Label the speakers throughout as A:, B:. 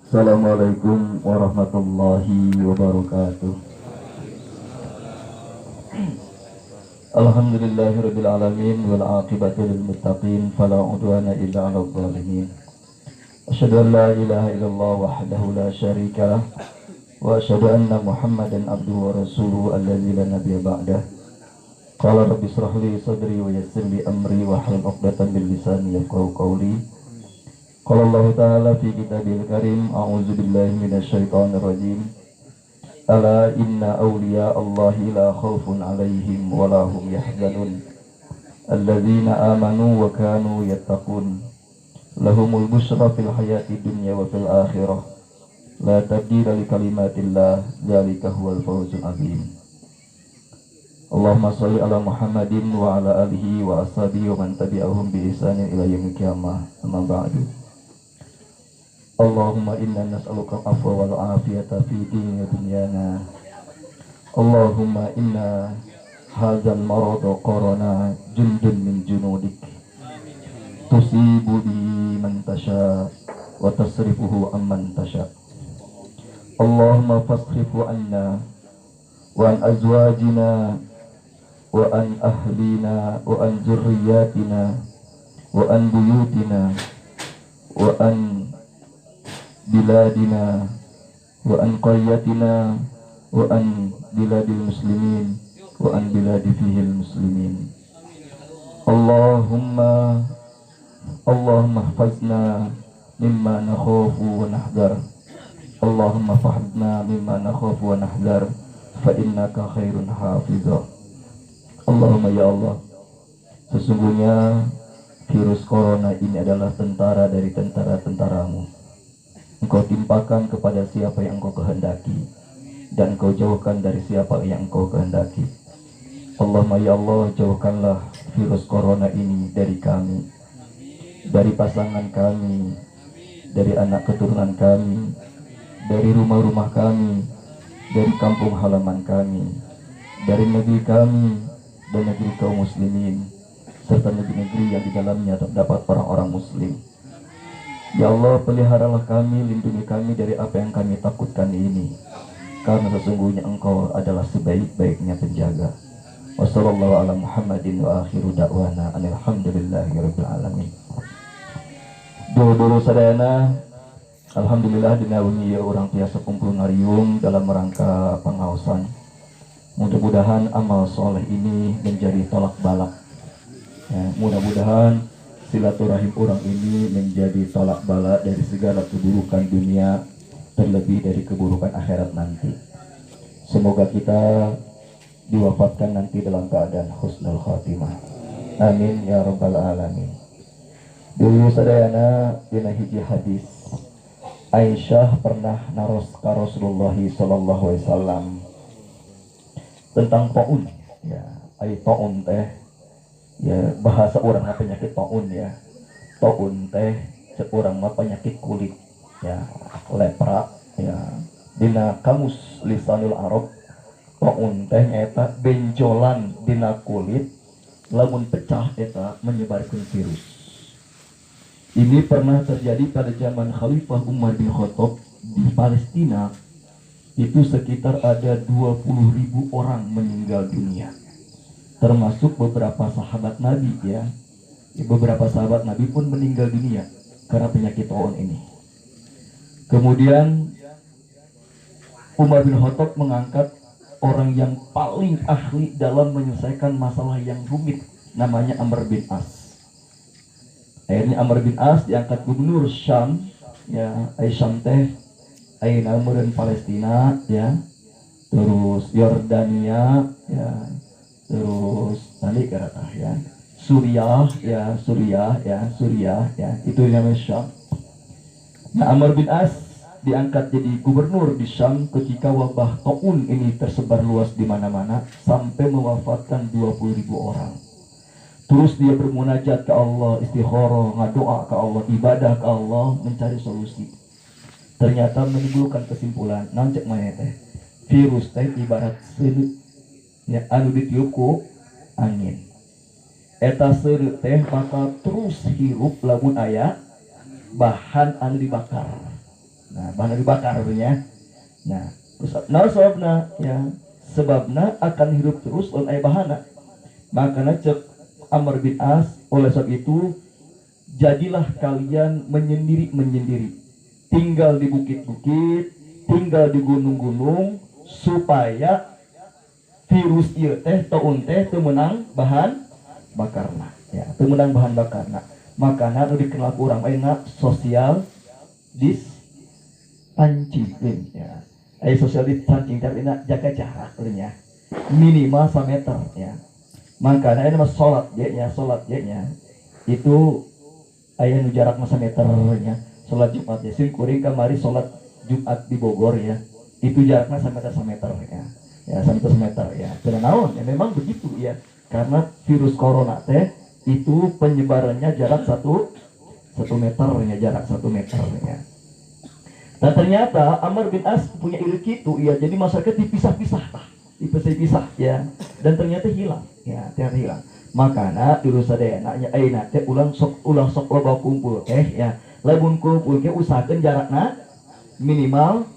A: Assalamualaikum warahmatullahi wabarakatuh. Alhamdulillahirabbil alamin wal aqibatu lil muttaqin fala udwana illa 'alal zalimin. Asyhadu an la ilaha illallah wahdahu la syarika lah wa asyhadu anna Muhammadan abduhu wa rasuluhu alladzi la nabiyya ba'dah. Qala rabbi ishrah li sadri wa yassir li amri wa hlul 'uqdatam min lisani yafqahu qawli. Qala Allah Ta'ala fi kitabil karim, a'udzu billahi minasyaitonir rajim. Ala inna awliya Allahi la khaufun 'alaihim wa la hum yahzanun. Alladzina amanu wa kanu yattaqun. Lahumul busyra fil hayati dunya wa fil akhirah. La tabdila li kalimatillah, dzalika huwal fawzul 'adzim. Allahumma shalli ala Muhammadin wa ala alihi wa ashabihi wa man tabi'ahum bi ihsanin ila yaumil qiyamah. Amma ba'du. Allahumma inna nas'aluka al-afwa wal afiyata fi dini dunyana. Allahumma inna hadzal marada qarana jundun min junudik tusibu bi man tasha wa tasrifuhu amman tasha. Allahumma fasrifu anna wa an azwajina wa an ahlina wa an zurriyatina wa an buyutina wa an biladina wa an qaryatina wa an biladil muslimin wa an biladi fihil muslimin. Allahumma hafazna mimma nakhafu wa nahdar. Allahumma fahfazna mimma nakhafu wa nahdar fa innaka khairun hafizah. Allahumma ya Allah, sesungguhnya virus corona ini adalah tentara dari tentara-tentaramu. Engkau timpakan kepada siapa yang engkau kehendaki, dan engkau jauhkan dari siapa yang engkau kehendaki. Allahumma ya Allah, jauhkanlah virus corona ini dari kami, dari pasangan kami, dari anak keturunan kami, dari rumah-rumah kami, dari kampung halaman kami, dari negeri kami dan negeri kaum muslimin, serta negeri-negeri yang di dalamnya terdapat orang-orang muslim. Ya Allah, peliharalah kami, lindungi kami dari apa yang kami takutkan ini, karena sesungguhnya Engkau adalah sebaik-baiknya penjaga. Wassallallahu ala Muhammadin wa akhiru da'wana alhamdulillahi rabbil alamin. Dulu sadayana, alhamdulillah dinaungi ya orang tiasa kumpul ngariung dalam rangka pengawasan. Mudah-mudahan amal soleh ini menjadi tolak balak. Ya, mudah-mudahan silaturahim orang ini menjadi tolak bala dari segala keburukan dunia, terlebih dari keburukan akhirat nanti. Semoga kita diwafatkan nanti dalam keadaan husnul khatimah. Amin ya rabbal alamin. Dulu sadayana dina hiji hadis, Aisyah pernah naros ka Rasulullah sallallahu alaihi wasallam tentang taun. Ya, ai taun teh ya bahasa orang mah penyakit taun ya. Taun teh seorang mah penyakit kulit ya, lepra ya. Dina kamus lisanul Arab, taun teh nyaeta benjolan dina kulit lamun pecah eta menyebarkan virus. Ini pernah terjadi pada zaman Khalifah Umar bin Khattab di Palestina. Itu sekitar ada 20.000 orang meninggal dunia, termasuk beberapa sahabat Nabi ya. Beberapa sahabat Nabi pun meninggal dunia karena penyakit taun ini. Kemudian Umar bin Khattab mengangkat orang yang paling ahli dalam menyelesaikan masalah yang rumit, namanya Amr bin As. Akhirnya Amr bin As diangkat gubernur Syam ya, Syam teh ayeuna meureun Palestina ya, terus Yordania ya, terus tadi kata ya Suriah ya, itu namanya Syam. Nah, Amr bin As diangkat jadi gubernur di Syam ketika wabah taun ini tersebar luas di mana-mana sampai mewafatkan 20.000 orang. Terus dia bermunajat ke Allah, istikharah, ngadoa ke Allah, ibadah ke Allah, mencari solusi. Ternyata menimbulkan kesimpulan, nancek mana teh virus teh ibarat selut ya, anu ditiup ku angin. Eta selut teh bakal terus hirup lamun aya bahan anu dibakar. Nah, bahan dibakar ya. Nah terus sebabna ya sebabna akan hidup terus lawan aya bahana. Makanya cek Amr bin As, oleh sebab itu jadilah kalian menyendiri, tinggal di bukit-bukit, tinggal di gunung-gunung, supaya virus ieu teh taun teh teu meunang bahan bakarna ya, teu meunang bahan bakarna. Makana nu dikenal ku urang ayeuna social distancing ya. Aya social distancing tapi jaga jarak nya minimal 1 meter ya. Makanya ini mas sholat nya itu ayah nu jarak 1 meter ya. Sholat Jumat ya, sim kuring kamari sholat Jumat di Bogor ya, itu jaraknya 1 meter ya, ya 1 meter ya. Karena naon ya memang begitu ya, karena virus corona teh itu penyebarannya jarak 1 meter ya, jarak 1 meter ya. Dan ternyata Amr bin As punya ilmu itu ya, jadi masyarakat dipisah-pisah ya, dan ternyata hilang ya, ternyata hilang. Makanya dulu sadeana ayeuna teh ulah sok loba kumpul ya, lamun kumpul ge usahakeun jarakna minimal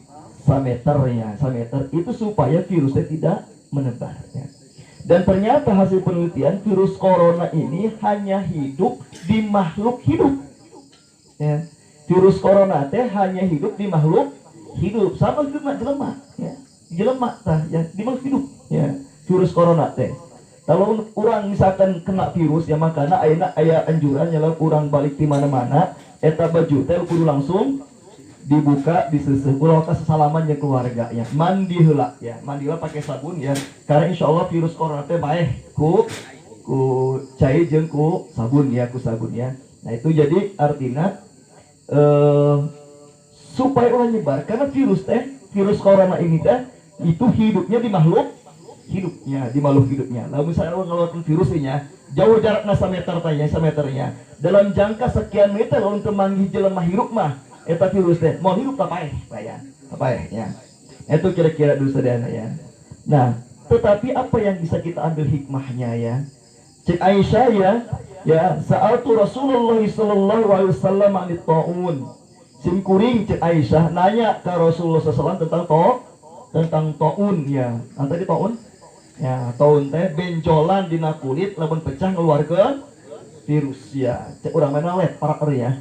A: 1 meter ya, 1 meter itu supaya virusnya tidak menebar ya. Dan ternyata hasil penelitian virus corona ini hanya hidup di makhluk hidup ya. Virus corona teh hanya hidup di makhluk hidup, sama dengan jelema ya. Jelema tah ya di makhluk hidup ya. Virus corona teh kalau orang misalkan kena virus ya, makanya aya anjuran nyala orang balik di mana-mana eta baju teh kudu langsung dibuka diseuseuk ulah kasalaman jeung keluarga ya, mandi heula ya, mandi heula pakai sabun ya, karena insyaallah virus corona teh bae ku cai jeung ku sabun ya, Nah itu jadi artinya supaya ulah nyebar, karena virus corona ini teh itu hidupnya di makhluk hidupnya. Lalu misalnya ngeluarkan virusnya jauh jaraknya 1 meter tanya 1 meternya dalam jangka sekian meter untuk manggih jelema hirup mah eta virus teh mau hirup apa ya. Itu kira-kira dulu sadana ya. Nah tetapi apa yang bisa kita ambil hikmahnya ya, cek Aisyah ya sa'altu Rasulullah sallallahu alaihi wasallam anit taun, sim kuring cek Aisyah nanya ke Rasulullah SAW tentang taun ya. Tadi taun ya, taun teh benjolan dina kulit lamun pecah ngeluarkeun virus ya. Cek urang mana let para ya.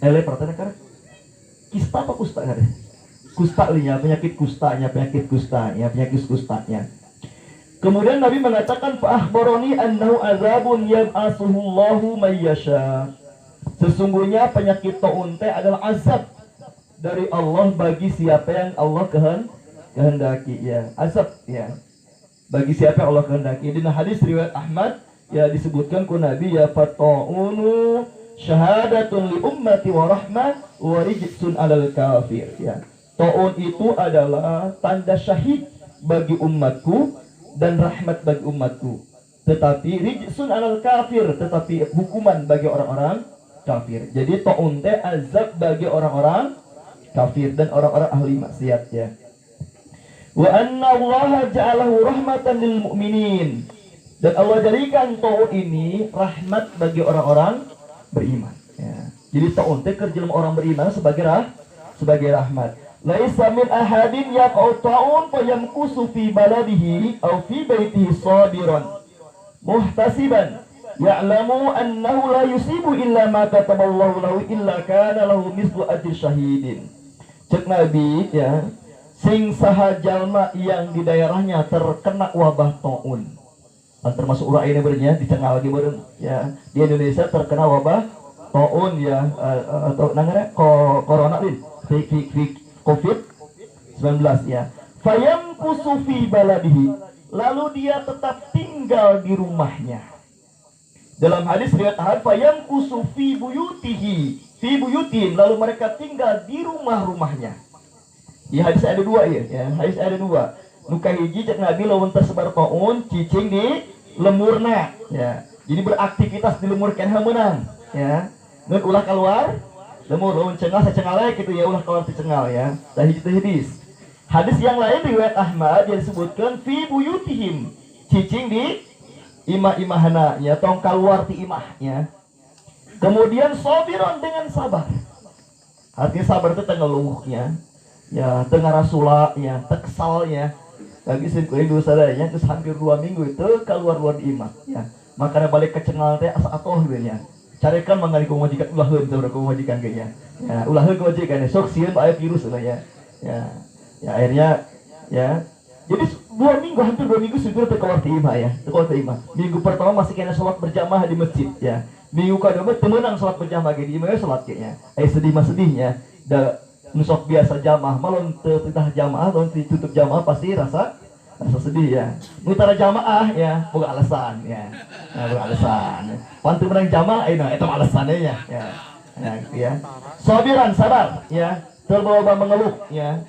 A: Let para teh kan kista apa kusta kan? Kusta linya, penyakit kustanya. Kemudian Nabi mengatakan fa akhbarani annahu azabun yab'asuhullahu may yasha. Sesungguhnya penyakit taun teh adalah azab dari Allah bagi siapa yang Allah kehendaki ya. Azab ya, bagi siapa yang Allah kehendaki. Di hadis riwayat Ahmad ya disebutkan ku Nabi ya fata'unu syahadatun li ummati wa rahmah wa rijsun alal kafir ya. Taun itu adalah tanda syahid bagi umatku dan rahmat bagi umatku, tetapi rijsun alal kafir, tetapi hukuman bagi orang-orang kafir. Jadi taun teh azab bagi orang-orang kafir dan orang-orang ahli maksiat ya. Wa anna Allah ja'alahu rahmatan lil mu'minin, dan Allah jadikan taun ini rahmat bagi orang-orang beriman ya. Jadi taun teh kerja orang beriman sebagai rahmat. Laisa min ahadin yaqau taun fayamkusu fi baladihi aw fi baitihi sabiran muhtasiban ya'lamu annahu la yusibu illa ma kataballahu lahu illa kana lahu mislu ajri syahidin. Cek Nabi ya, sing saha jalma yang di daerahnya terkena wabah taun, termasuk urang ini bernya dicengal lagi beureum ya, di Indonesia terkena wabah taun ya, atau nangana corona lin COVID-19 ya. Fayamkusu fi baladihi, lalu dia tetap tinggal di rumahnya. Dalam hadis riwayat Ahad fayamkusu fi buyutihim, lalu mereka tinggal di rumah-rumahnya. Ya hadis ada dua ya, hadis ada dua. Nuka hiji cek Nabi lawan tersebar taun cicing di lemurna ya. Jadi beraktivitas di lemur kan heumeunang ya. Mun ulah keluar lemur lawan cengal sacengal gitu ya, ulah keluar cengal ya. Tah hiji hadis. Hadis yang lain riwayat Ahmad yang disebutkan fi buyutihim, cicing di imah-imahna ya, tong keluar ti imahnya. Kemudian sabiron dengan sabar. Artinya sabar itu tengeluhnya, ya tengah rasulanya, teksalnya. Lagi simkuin dulu sadanya, terus hampir 2 minggu itu keluar di imah. Ya, makanya balik ke cengal teh asa atoh gitu ya. Carikan manggali ku majikan ulahun saudara ku majikan kayaknya. Ya, ulahun ku majikan sok sieun aya virus lah ya. Ya, akhirnya ya. Jadi 2 minggu hampir 2 minggu sudah keluar di imah ya, keluar di imah. Minggu pertama masih kena sholat berjamaah di masjid ya. Minggu kedua temenang sholat berjamaah di imah sholat kayaknya. Sedih mah sedihnya. Da nusok biasa jamaah malah tidak jamaah lawan ditutup jamaah pasti rasa sedih ya. Mutara jamaah ya, bukan alasan ya. Nah, bukan alasan. Pantu menang jamaah itu alasannya ya. Ya, gitu ya. Sabiran sabar ya, terbawa mengeluh ya.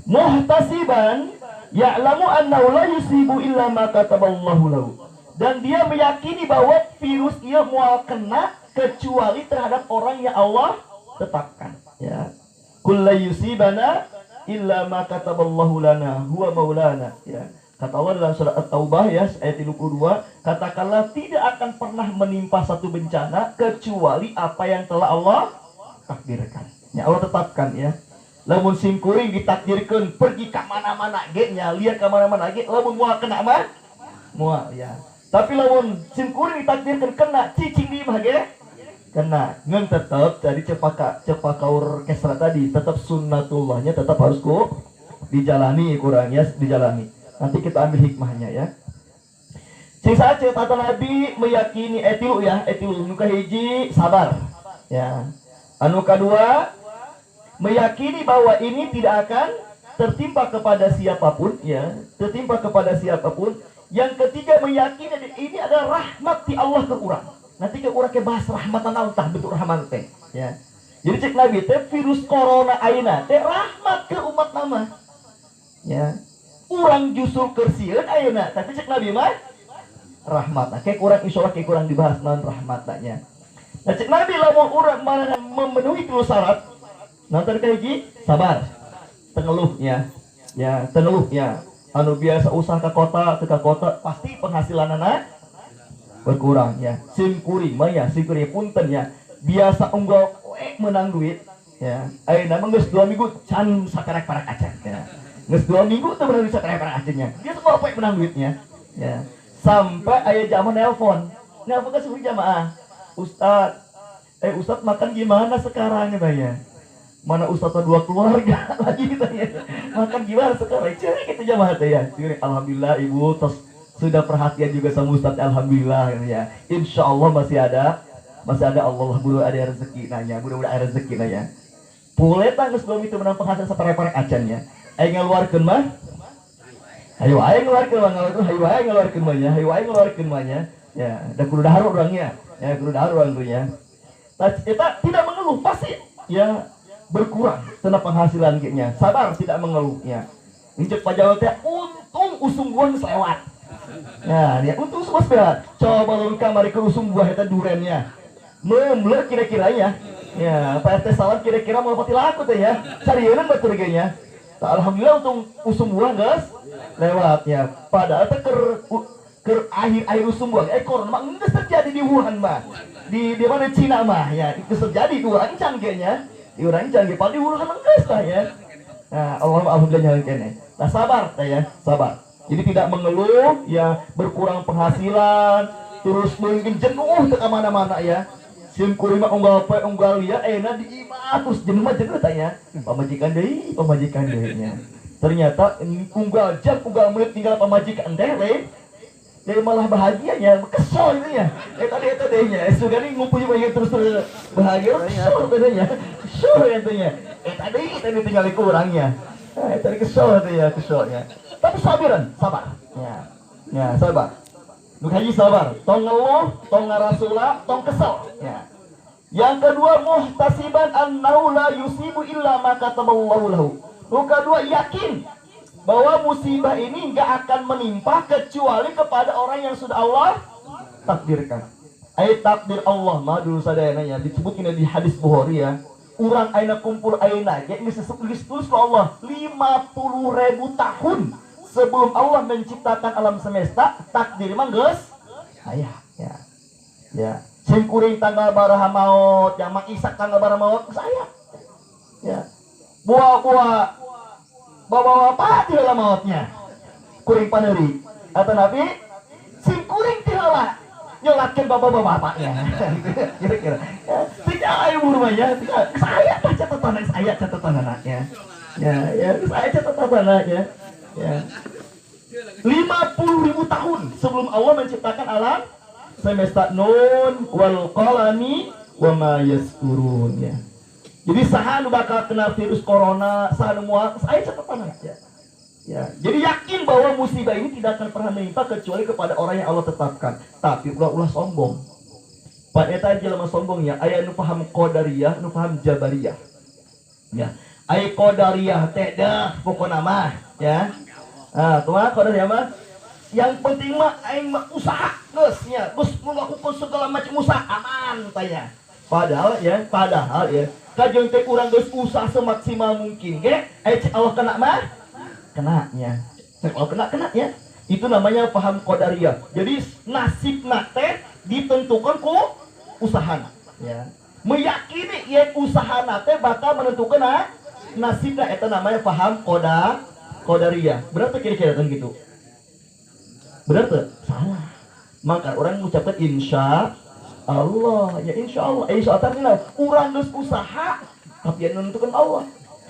A: Muhtasiban ya'lamu annahu la yusibu illa ma kataballahu lahu. Dan dia meyakini bahwa virus ia mau kena kecuali terhadap orang yang Allah tetapkan ya. Kullu yusibana illa ma kataballahu lana huwa maulana ya. Kata Allah dalam surat At-Taubah ya ayat 52, katakanlah tidak akan pernah menimpa satu bencana kecuali apa yang telah Allah takdirkan. Ya Allah tetapkan ya. Lamun simkuring ditakdirkan pergi ke mana-mana ge nya, lihat ke mana-mana ge lamun moal kena mah moal ya. Tapi lamun simkuring ditakdirkan kena cicing di mah ge kena. Ngan tetap jadi cepakaur kesra tadi tetap sunnatullahnya tetap harus dijalani kurangnya dijalani. Nanti kita ambil hikmahnya ya. Sing saja kata Nabi meyakini etilu nu kahiji sabar ya. Anu kedua meyakini bahwa ini tidak akan tertimpa kepada siapapun ya, tertimpa kepada siapapun. Yang ketiga meyakini ini adalah rahmat di Allah ke urang. Nanti ke urang ke bahas rahmatan Allah betul rahmat teh ya. Jadi cek Nabi teh virus corona ayeuna teh rahmat ke umat nama ya. Urang justru kersieun ayeuna, tapi cek Nabi mah rahmat. Kayak kurang insyaallah kayak kurang dibahas non rahmatnya. Nah cek Nabi lamun urang memenuhi itu syarat nanti kayak sabar, tengeluhnya, ya tengeluhnya. Anu biasa usaha ke kota pasti penghasilan anak berkurang ya. Simkuring mah ya, simkuring punten ya. Biasa unggul menang duit ya. Ayeuna mah geus 2 minggu can sakarek parak acan ya. Geus 2 minggu teh bener sakarek parak acannya. Dia semua poe menang duitnya ya. Sampai aya zaman nelpon ke seluruh jamaah. Ustaz makan gimana sekarang ya? Mana ustaznya 2 keluarga lagi gitu ya. Makan gimana sekarang? Cari gitu jamaah teh ya. Alhamdulillah ibu sudah perhatian juga sama ustaz, alhamdulillah ya. Insyaallah masih ada Allah buru ada rezeki nanya, mudah-mudahan ada rezeki nanya. Pule tanggus belum itu menang penghasilan saparek-parek acannya. Ayo ngeluarkeun mah. Hayu ayo ngeluarkeun mah nya. Ya, da kudu dahar orangnya. Ya, kudu dahar orangnya. Kita tidak mengeluh pasti ya berkurang tena penghasilan nya. Sabar tidak mengeluhnya. Incek pajawat teh untung usum buah geus lewat. Nah, dia untung usum lewat. Coba lamun kamari ke usum buah eta durennya. Memle kira-kiranya. Ya, Pak RT salam kira-kira mau pati laku teh ya. Sarieun batur ge nya. Alhamdulillah untung usum buah geus lewat ya. Padahal teh keur akhir usum buah ekor mah geus terjadi di Wuhan mah. Di mana Cina mah ya. Geus terjadi dua encan ge nya. Diurang jangan padi urusan enggeus tah ya. Nah, Allah alhamdulillah kene. Nah, sabar tah ya, sabar. Jadi tidak mengeluh ya, berkurang penghasilan, terus mungkin jenuh teh ka mana-mana ya. Sim kuring mah unggal liar euna di imah terus jenuh tah ya. Pamajikan deui nya. Ternyata unggal jam unggal menit tinggal pamajikan teh we. Dia malah bahagianya, kesel itu ya. Tadi nya, sugani ngumpul terus bahagia, kesel tadinya. Kesel katanya. Tadi tinggal kurangnya. Tadi kesel ya, keselnya. Tapi sabar. Ya, sabar. Nu haji sabar, tong ngeluh, tong ngarasula, tong kesel. Ya. Yang kedua muhtasiban annahu la yusibu illa ma kataballahu lahu. Nu kedua yakin bahwa musibah ini nggak akan menimpa kecuali kepada orang yang sudah Allah takdirkan. Ayat takdir Allah mah dulu sadayana ya disebutkan di hadis Bukhari ya. Urang aina kumpul aina ge geus ditulis ku Allah 50.000 tahun sebelum Allah menciptakan alam semesta, takdir mah geus aya ya. Ya, sim kuring tanggal baraha maut, yang Mak Ishak tanggal baraha maut geus aya. Ya. Buah-buah bawa-bawa di dalam mautnya. Kuring paneri. Atau Nabi sing kuring tilala nyolatkan bapak-bapaknya. Kira-kira. Ya, tidak ayo rumahnya. Saya catatan anaknya. Ya, saya catatan anaknya. Ya. 50.000 tahun sebelum Allah menciptakan alam semesta, nun wal qalami wa ma yaskurun, ya. Jadi sahan bakal kena virus corona, sahan mual, saya catatan aja. Ya, jadi yakin bahwa musibah ini tidak akan pernah menimpa kecuali kepada orang yang Allah tetapkan. Tapi ulah sombong. Pak eta jelema sombong ya, aya nu paham qadariyah, nu paham jabariyah. Ya. Aya qadariyah teh dah pokona mah, ya. Nah, tuh qadariyah mah yang penting mah aing mah usaha geus nya, geus melakukan segala macam usaha aman tanya. Padahal ya, kajeng teh urang geus usaha semaksimal mungkin ge, Allah kena mah kenanya. Kalau kena ya. Itu namanya paham qadariyah. Jadi nasibna teh ditentukan ku usahana, ya. Meyakini yang usahana teh bakal menentukan nasibna, eta namanya paham qadariyah. Benar tuh kira-kira kan gitu. Benar tuh? Salah. Maka orang mengucapkan insya Allah, ya insya Allah. Insya Allah urang geus usaha tapi yang menentukan Allah.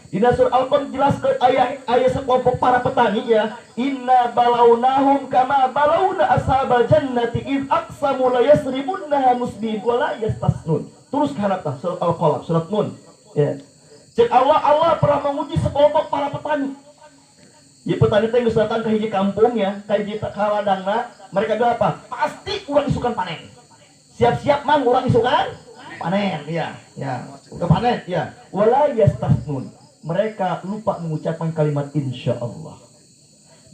A: Di surah Al-Qamar jelaskan ayat sekelompok para petani, ya. Inna balawnahum kama balawna ashabal jannati id aqsamu la yasribunnaha musbih wa la yastasnun. Terus kanata surah Al-Qalam, surat Nun. Ya. Cek Allah pernah menguji sekelompok para petani. Ya petani teh geus datang ka hiji kampung, ya, ka hiji kaladangna, mereka bilang apa? Pasti urang isukan panen. Siap-siap mang urang isukan panen, ya. Ya, udah panen, ya. Wala yastasnun. Mereka lupa mengucapkan kalimat insya Allah.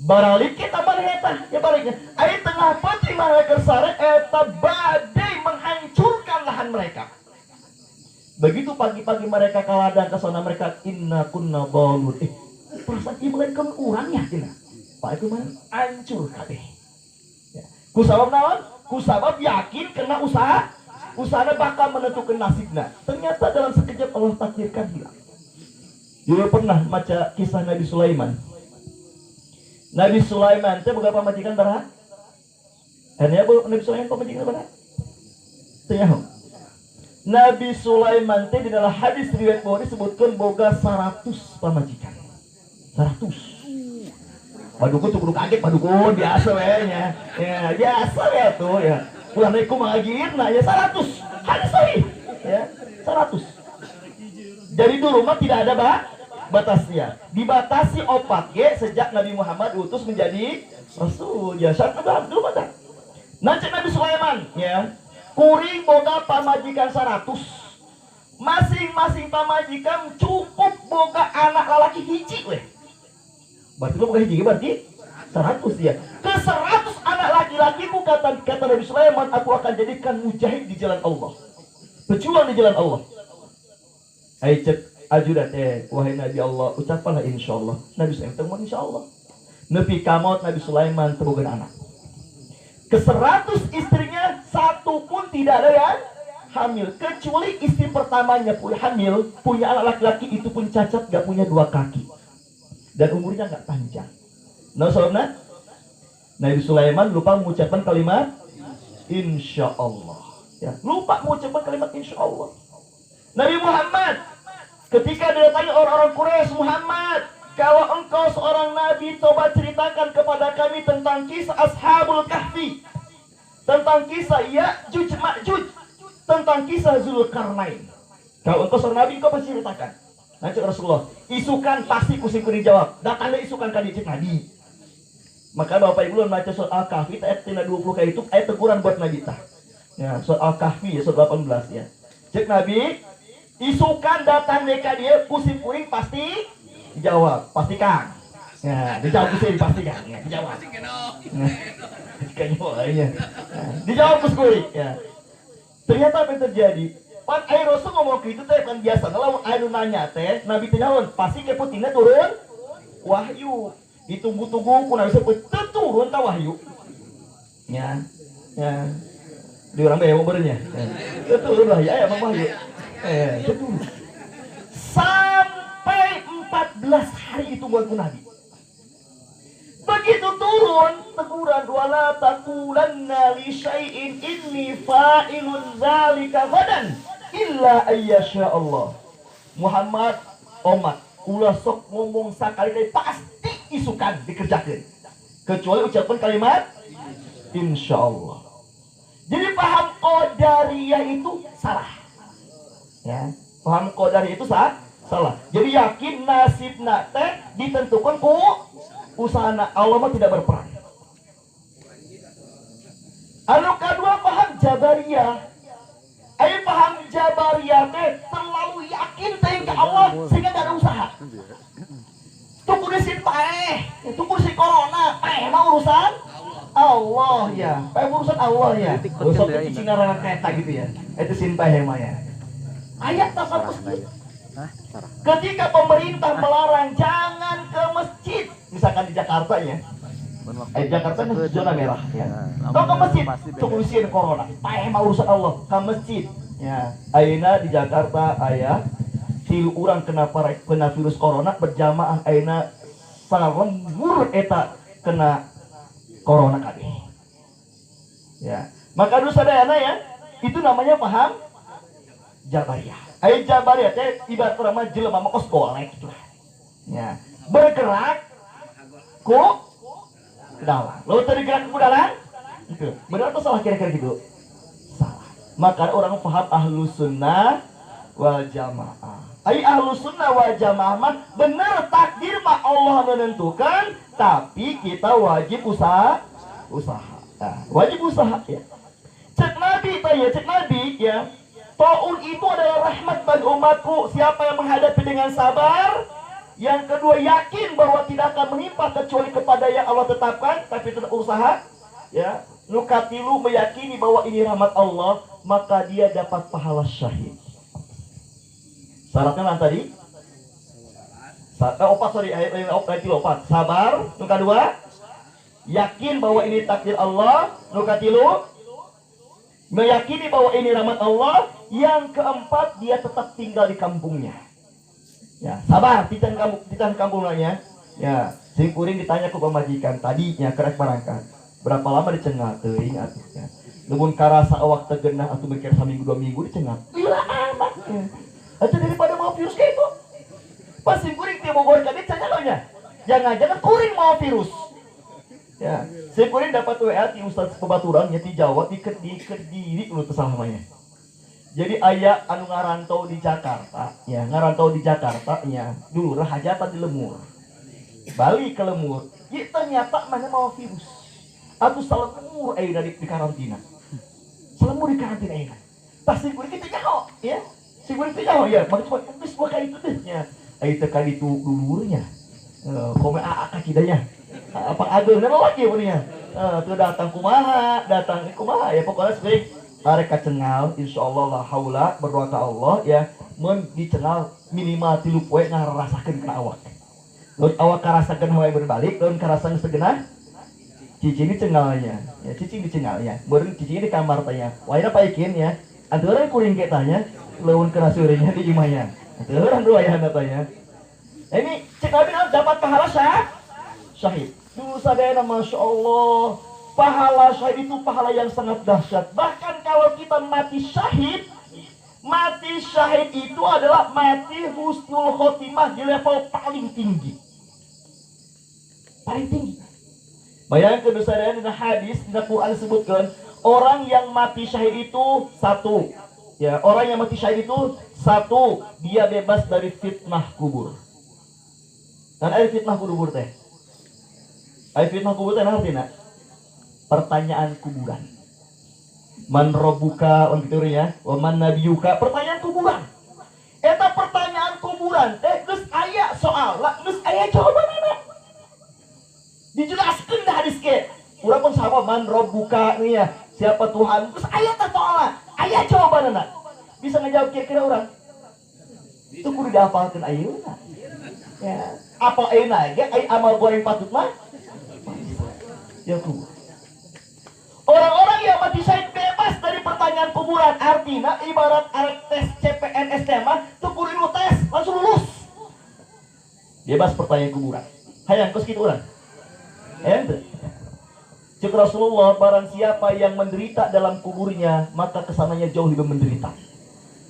A: Baralik kita maneheta, ya baliknya. Air tengah pati mereka sare eta badai menghancurkan lahan mereka. Begitu pagi-pagi mereka kaladang ke sana, mereka inna kunna balun. Perasaan ieu mereka urangnya tina. Pak itu mah hancur kabeh. Ya. Kusabab naon? Kusabab yakin kena usahana bakal menentukan nasibna. Ternyata dalam sekejap Allah takdirkan hilang. Dulu pernah baca kisah Nabi Sulaiman. Nabi Sulaiman itu beberapa majikan berapa? Akhirnya Nabi Sulaiman pemajikan berapa? Tanya. Nabi Sulaiman itu di dalam hadis riwayat Bukhari disebutkan boga 100 pemajikan. 100. Paduku tuh kudu kaget, paduku biasa wehnya. Ya, biasa ya tuh ya. Ulah naik kumagirna ya 100. Hadis sahih. Ya, 100. Jadi dulu mah tidak ada batasnya. Dibatasi opat sejak Nabi Muhammad diutus menjadi Rasul. Ya syarat dulu ada. Nanti Nabi Sulaiman, ya, kuring boga pamajikan 100. Masing-masing pamajikan cukup boga anak lalaki hiji weh. Berarti lu boga hiji berarti 100 ya. Ke 100 anak laki-laki kata Nabi Sulaiman, aku akan jadikan mujahid di jalan Allah. Pejuang di jalan Allah. Cek ajudan wahai Nabi Allah, ucapkanlah insyaallah. Nabi Sulaiman temuan insyaallah. Nepi kamot Nabi Sulaiman temukan anak. Ke 100 istrinya satu pun tidak ada yang hamil, kecuali istri pertamanya pun hamil, punya anak laki-laki, itu pun cacat, gak punya 2 kaki dan umurnya gak panjang. Nah soalnya Nabi Sulaiman lupa mengucapkan kalimat insyaallah, ya, lupa mengucapkan kalimat insyaallah. Nabi Muhammad ketika didatangi orang-orang Quraisy, Muhammad, kalau engkau seorang nabi, coba ceritakan kepada kami tentang kisah Ashabul Kahfi, tentang kisah Ya'juj Ma'juj, tentang kisah Zulkarnain. Kalau engkau seorang nabi, engkau pasti ceritakan. Nanti Rasulullah, isukan pasti kusiku dijawab. Datangnya isukan kali cek nabi. Maka Bapak Ibu membaca surat Al-Kahfi ayat 20 kayak itu ayat teguran buat Nabi tah. Ya, surat Al-Kahfi ya, surat 18 ya. Cek Nabi, isukan datang mereka dia kusim kuring pasti dijawab, pastikan. Ya, dijawab kusim pastikan, ya, dijawab. Dijawab kusim, ya. Ternyata apa yang terjadi? Pan air Rasul ngomong gitu teh kan biasa. Kalau air nanya teh, Nabi teh naon? Pasti ke putingna turun wahyu. Ditunggu-tunggu ku Nabi sebut turun ta wahyu. Ya. Ya. Di orang bae mau berenya. Turun wahyu aya Bang wahyu. Itu. 11 hari itu buat Nabi. Begitu turun teguran, wala taqulanna li syai'in inni fa'ilun zalika ghadan illa ayyasha Allah. Muhammad omat ulah sok ngomong sakali deui pasti isukan dikerjakeun. Kecuali ucapan kalimat insyaallah. Jadi paham qadariyah itu salah. Ya, paham qadariyah itu salah. Jadi yakin nasibna teh ditentukan ku usahana, Allah mah tidak berperan. Anu kedua paham jabariyah. Ayo paham jabariyah teh terlalu yakin teh ke Allah sehingga tidak ada usaha. Tunggu di sini tunggu si corona, mah urusan Allah ya, urusan Allah ya. Usah cicing ngarang kereta gitu ya. Itu sinta mah ya. Ayat tak ketika pemerintah melarang jangan ke masjid, misalkan di Jakarta ya, Jakarta kan zona merah ya. Kau ke masjid, tulisin corona, mah urusan Allah, ke masjid. Ya, ayeuna di Jakarta aya tilu urang kena virus corona berjamaah, ayeuna salembur eta kena corona kabeh. Ya, maka dulu sadayana ya, itu namanya paham jabariyah. Ayo jabariyah teh ibarat urang mah jelema mah kos golek gitu. Ya, bergerak ku dalang. Lalu tadi gerak ku dalang? Itu. Benar atau salah kira-kira gitu? Salah. Maka orang paham ahlus sunnah wal jamaah. Ai ahlus sunnah wal jamaah mah benar takdir mah Allah menentukan, tapi kita wajib usaha. Nah, wajib usaha ya. Cek Nabi ya. Taun itu adalah rahmat bagi umatku. Siapa yang menghadapi dengan sabar, yang kedua yakin bahwa tidak akan menimpa kecuali kepada yang Allah tetapkan, tapi tetap usaha ya. Nukatilu meyakini bahwa ini rahmat Allah, maka dia dapat pahala syahid. Syaratnya tadi ayat 4. Sabar. Yang kedua yakin bahwa ini takdir Allah. Nukatilu meyakini bahwa ini rahmat Allah. Yang keempat dia tetap tinggal di kampungnya. Ya, sabar titan kampungnya. Ya, sing kuring ditanya ku pamajikan tadinya kerek barangkat. Berapa lama dicengat teuing atuhnya. Numun karasa awak teu geunah atuh mikir saminggu 2 minggu dicengat. Lila amat. Atuh daripada mau virus kayak itu. Pas sing kuring teu Bogor tadi cenah. Jangan-jangan kuring mau virus. Ya, sing kuring dapat WA ti Ustaz Pebaturan nya ti Jawa di Kediri nu teu salah namanya. Jadi ayah anu ngarantau di Jakarta, ya dulu rahajatan di Lemur, balik ke Lemur, ya ternyata mana mau virus, atau salemur dari di karantina, salemur di karantina ini, pasti gue kita jauh, ya, si gue kita jauh ya, makanya cuma tulis bukan itu deh, ya, itu kali itu dulurnya, komen kakidanya, apa agak nana lagi punya, tuh datang kumaha ya pokoknya sering. Arek kacengal insyaallah la haula berdoa ka Allah ya mun dicengal minimal 3 poe ngarasakeun kana awak. Lamun awak karasakeun hawe berbalik lamun karasan segenah cicing dicengalnya ya cicing dicengalnya beureung cicing di kamar tanya waina paikeun ya anteureun kuring ke tanya lamun kana surenya di imahnya anteureun dua ya tanya ini cek Nabi dapat pahala syahid dulu sadayana masyaallah. Pahala syahid itu pahala yang sangat dahsyat. Bahkan kalau kita mati syahid itu adalah mati husnul khotimah di level paling tinggi. Paling tinggi. Bayangkan saudara di hadis di Quran disebutkan orang yang mati syahid itu satu. Ya, orang yang mati syahid itu satu, dia bebas dari fitnah kubur. Dan ada fitnah kubur teh. Ada fitnah kubur teh artinya pertanyaan kuburan. Man rabbuka gitu ya. Wa man nabiyuka, pertanyaan kuburan. Eta pertanyaan kuburan teh geus aya soal, geus aya jawabanana. Dijelaskeun da hadis ge. Urang pun sama man rabbuka nih ya. Siapa Tuhan? Geus aya teh soalna, aya jawabanana. Bisa ngajawab kira-kira urang? Itu kudu dihafalkeun ayeuna. Ya, apa ayeuna ge amal goreng patut mah? Ya tuh. Orang-orang yang mati syahid bebas dari pertanyaan kuburan. Artinya ibarat arek tes CPNS mah tuh kudu tes langsung lulus. Bebas pertanyaan kuburan. Hayang kos kitu urang. Ente. Cek Rasulullah, barang siapa yang menderita dalam kuburnya, maka kesananya jauh lebih menderita.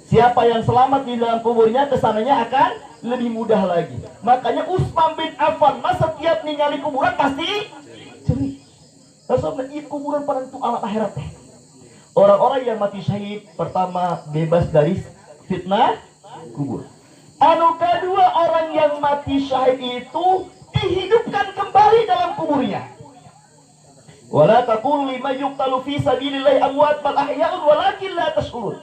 A: Siapa yang selamat di dalam kuburnya, kesananya akan lebih mudah lagi. Makanya Utsman bin Affan, masa tiap ningali kuburan pasti ceri. Rasulullah, itu kuburan pada itu alam akhirat teh. Orang-orang yang mati syahid, pertama bebas dari fitnah kubur. Anu kedua, orang yang mati syahid itu dihidupkan kembali dalam kuburnya. Wala taqulu liman yuqtalu fi sabilillahi amwat bal ahya'un walakin la tash'urun.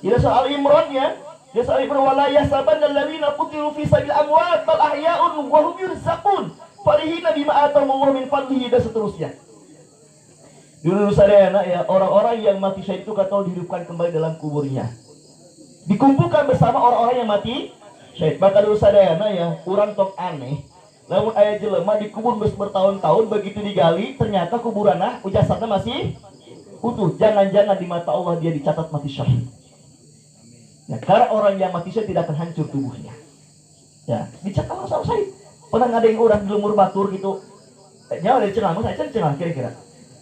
A: Ila soal Imran ya, dia soal Imran wala yahsabanna alladziina qutilu fi sabilillahi amwat bal ahya'un wa hum yurzaqun. Farihina bima atahumullahu min fadlihi dan seterusnya. Dulu sadayana ya, orang-orang yang mati syahid itu kata dihidupkan kembali dalam kuburnya. Dikumpulkan bersama orang-orang yang mati syahid. Maka dulu sadayana ya, urang tok aneh. Lamun aya jelema dikubur bertahun-tahun, begitu digali ternyata kuburanna jasadnya masih utuh. Jangan-jangan di mata Allah dia dicatat mati syahid. Ya, karena orang yang mati syahid tidak akan hancur tubuhnya. Ya, dicatat orang syahid. Pernah ada yang orang di lumur batur gitu. Nyawa dari cenah, saya cenah kira-kira.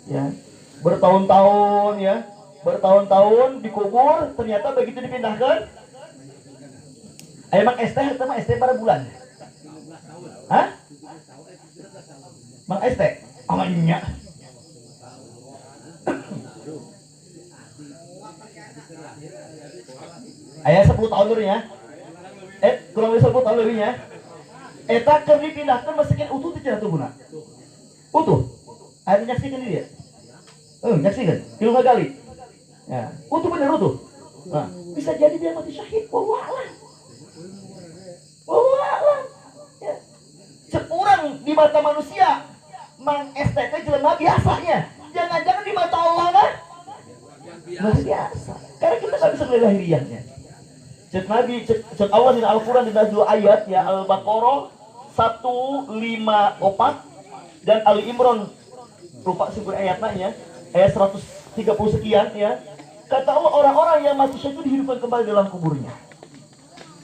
A: Ya, bertahun-tahun ya, bertahun-tahun dikubur, ternyata begitu dipindahkan. Emang ST sama ST pada bulan. Hah? Mang ST? Amanya. Ayah 10 tahun dulunya. Kurang lebih 10 tahun dulunya. Eta keur dipindahkan masukin utuh di cenah tubuhna. Utuh. Ada nyaksikan dia. Nyaksikan. Tilu kali. Ya, utuh bener utuh. Nah, bisa jadi dia mati syahid. Wallah. Wallah. Ya. Sekurang di mata manusia, Mang STT jelema biasanya. Jangan-jangan di mata Allah kan? Luar biasa. Karena kita nggak bisa melihat lahiriahnya. Cek Nabi, cek Allah di Al-Quran di dua ayat ya, Al-Baqarah 154 dan Ali Imran lupa sebut ayatnya ya, ayat 130 sekian ya. Kata Allah, orang-orang yang mati syahid itu dihidupkan kembali dalam kuburnya.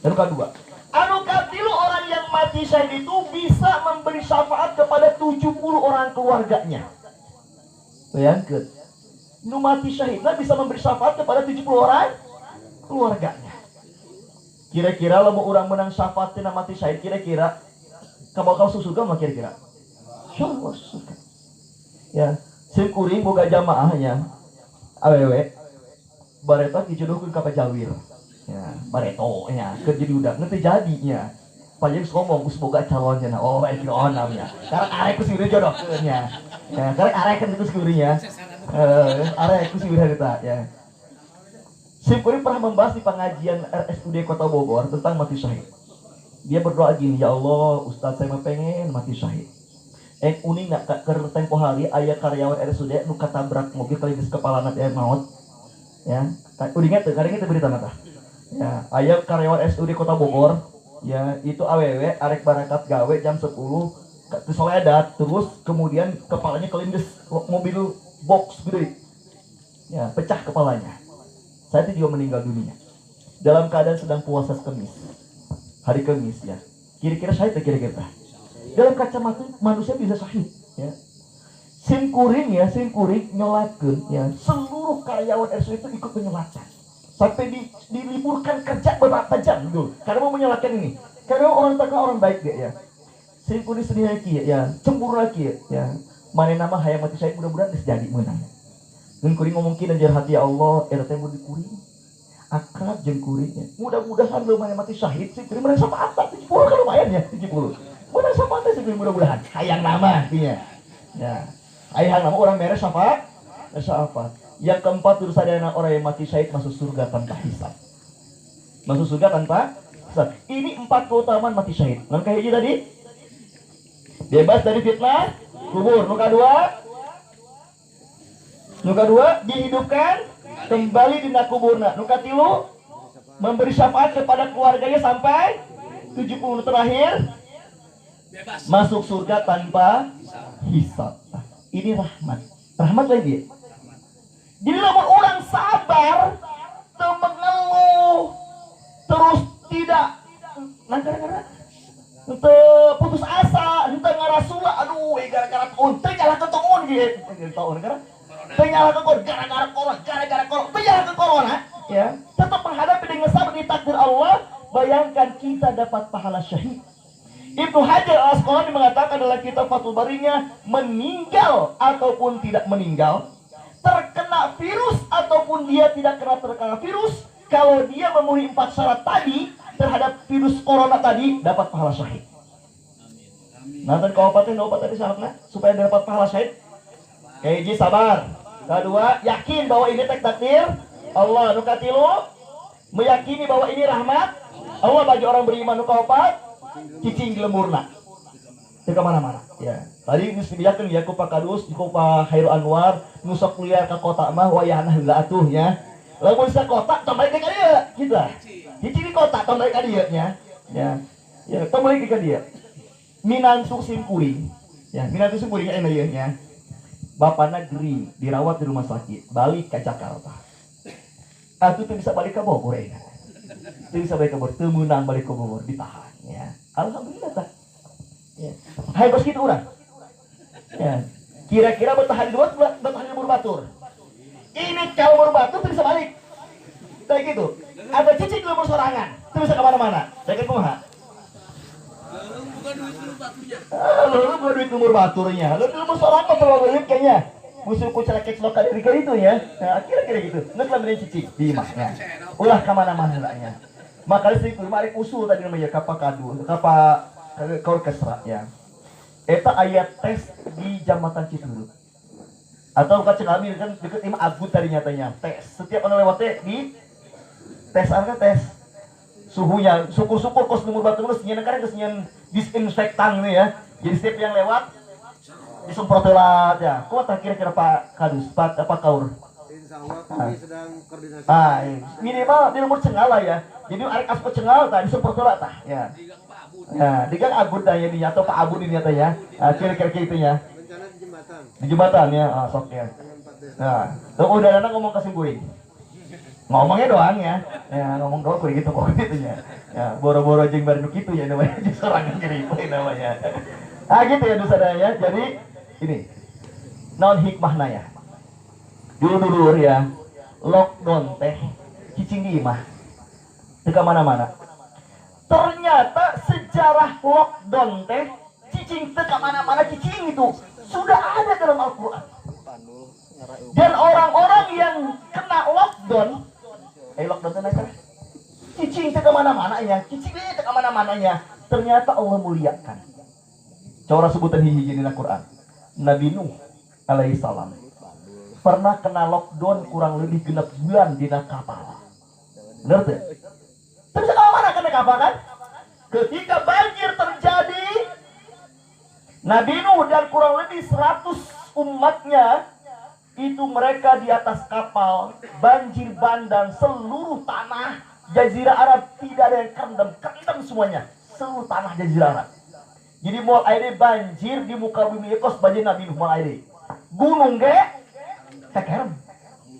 A: Dan kedua, anu katilu, orang yang mati syahid itu bisa memberi syafaat kepada 70 orang keluarganya. Bayangkan, nu mati syahidnya bisa memberi syafaat kepada 70 orang keluarganya. Kira-kira kalau mau orang menang syafaat tina mati syahid, kira-kira kamu kau surga mah kira-kira? Insyaallah surga. Ya, sekuring boga jamaahnya. Awewe bareto dijodohkeun ka pajawir. Ya, bareto nya keur jadi udah nanti jadinya. Pajawir ngomong geus boga calon cenah. Oh, bae namanya. Karena arek ku seueur jodohkeun nya. Ya, karena arek kan itu seueur nya. Arek ku seueur eta ya. Simpurin pernah membahas di pengajian RSUD Kota Bogor tentang mati syahid. Dia berdoa gini, ya Allah, Ustaz saya mah pengen mati syahid. Uning nak ke tempo hari ayah karyawan RSUD nu katabrak mobil kali geus kepalana teh maut. Ya, udah ingat tuh, karena kita berita mata. Ya, ayah karyawan RSUD Kota Bogor, ya itu awewe arek barakat gawe jam 10 kesoledat, terus kemudian kepalanya kelindes mobil box gede. Ya, pecah kepalanya. Saya itu juga meninggal dunia dalam keadaan sedang puasa Kamis, hari Kamis ya. Kira-kira syahid kira-kira dalam kacamata manusia bisa syahid ya. Simkuring nyolakeun ya, seluruh karyawan RSUD itu ikut menyolatkan sampai diliburkan kerja beberapa jam dulu karena mau menyolatkan ini, karena orang terkenal orang baik dia ya. Simkuring sedih lagi ya, cemburu lagi ya. Mana nama hayang mati syahid, mudah-mudahan jadi menang. Dan kuring ngomongin dan hati Allah, RT mau dikuring akrab jeung kuringnya. Mudah-mudahan lumayan mati syahid sih, kuring menang sama apa? 70 kan lumayan ya, 70. Menang sama apa sih mudah-mudahan. Hayang nama artinya. Ya. Hayang nama orang beres syafaat. Syafaat. Yang keempat, sadayana orang yang mati syahid masuk surga tanpa hisab. Masuk surga tanpa hisab. Ini 4 keutamaan mati syahid. Langkah hiji tadi bebas dari fitnah kubur. Nuka dua dihidupkan kembali di kuburna. Nuka tilu memberi syafaat kepada keluarganya sampai 70. Terakhir masuk surga tanpa hisab. Ini rahmat lagi. Jadi lamun orang sabar, mengeluh, terus tidak, nah gara-gara ente putus asa, ente ngarasula, aduh, gara-gara tahun, teh nyala ke tahun gitu, tahun gara, teh nyala ke tahun, gara-gara corona, teh nyala ke corona, ya, tetap menghadapi dengan sabar di takdir Allah. Bayangkan kita dapat pahala syahid. Ibnu Hajar al-Asqalani mengatakan dalam kitab Fathul Barinya, meninggal ataupun tidak meninggal, terkena virus ataupun dia tidak terkena virus, kalau dia memenuhi 4 syarat tadi terhadap virus corona tadi, dapat pahala syahid. Nanti kau obatin obat tadi syaratnya supaya dapat pahala syahid. Keji sabar. Kedua, yakin bahwa ini takdir Allah. Nukatilu, meyakini bahwa ini rahmat Allah bagi orang beriman. Nukaopat, cicing lemurna. Itu kemana-mana. Ya. Tadi disediakan ya ku Pak Kadus, ku Pak Khairul Anwar, nusok kuliah ke kota mah wayahna heula atuh nya. Lamun sa kota tambah ka dieu kita. Cicing di kota tambah ka dieu nya. Ya. Ya, tambah ka dieu. Minansu simkuring. Ya, minansu simkuring aya ieu nya. Bapakna gering, dirawat di rumah sakit, balik ke Jakarta. Atuh teu bisa balik ke Bogor ya. Teu bisa balik ke Bogor, teu meunang balik ke Bogor, ditahan ya. Alhamdulillah tah. Ya. Hai bos kitu urang. Ya. Kira-kira bertahan di Burbatur. Ini kalau Burbatur teu bisa balik. Kayak gitu. Ada cicing lembur sorangan, teu bisa ke mana-mana. Saya kan kumaha? Lu bukan duit umur baturnya. Lu umur seorang apa kalau duit kayaknya. Musuhku celakek selokal dari itu ya. Nah, kira-kira gitu. Nggak selama cicing di imahnya. Ulah kemana-mana lahnya. Makanya sih kemarin usul tadi namanya kapa kadu, kapa orkestra ya. Eta ayat tes di Jambatan Citurut. Atau kacang kami kan deket imah Agut tadi nyatanya. Tes setiap orang lewatnya di tes apa tes suhunya, syukur-syukur kos nomor batu terus nyen kan kesenian disinfektan nih ya. Jadi setiap yang lewat disemprot lah ya. Kok tak kira-kira Pak Kadus, Pak apa Kaur?
B: Insyaallah kami sedang koordinasi.
A: Minimal di nomor cengal lah ya. Jadi arek aspek cengal tah disemprot lah tah ya. Ya, di Gang Abud dah ya di atau Pak Abud ini ya. Kira-kira gitu ya.
B: Rencana di jembatan.
A: Di jembatan ya, sok ya. Nah, udah nana ngomong ke Simbuing. Ngomongnya doang ya, ngomong doang kayak gitu kok gitu ya. Ya boro-boro jeung baru gitu ya namanya, seorang yang jadi namanya. Gitu ya dosa ya. Jadi ini non hikmahna ya. Dulu ya, lockdown teh cicing di imah. Teu mana-mana. Ternyata sejarah lockdown teh cicing teu ka mana-mana, cicing itu sudah ada dalam Al-Qur'an. Dan orang-orang yang kena lockdown lockdown itu cicing ke mana-mana ya, cicing ke mana-mana ya. Ternyata Allah muliakan. Cara sebutan hiji di Al-Qur'an. Nabi Nuh alaihi salam pernah kena lockdown kurang lebih 6 bulan di kapal. Benar tuh? Terus ke mana kena kapal kan? Ketika banjir terjadi, Nabi Nuh dan kurang lebih 100 umatnya itu mereka di atas kapal, banjir bandang, seluruh tanah Jazirah Arab tidak ada yang kerendam semuanya, seluruh tanah Jazirah Arab. Jadi mulai banjir di muka bumi ekos banjir Nabi Nuh mulai gunung ge tekerem.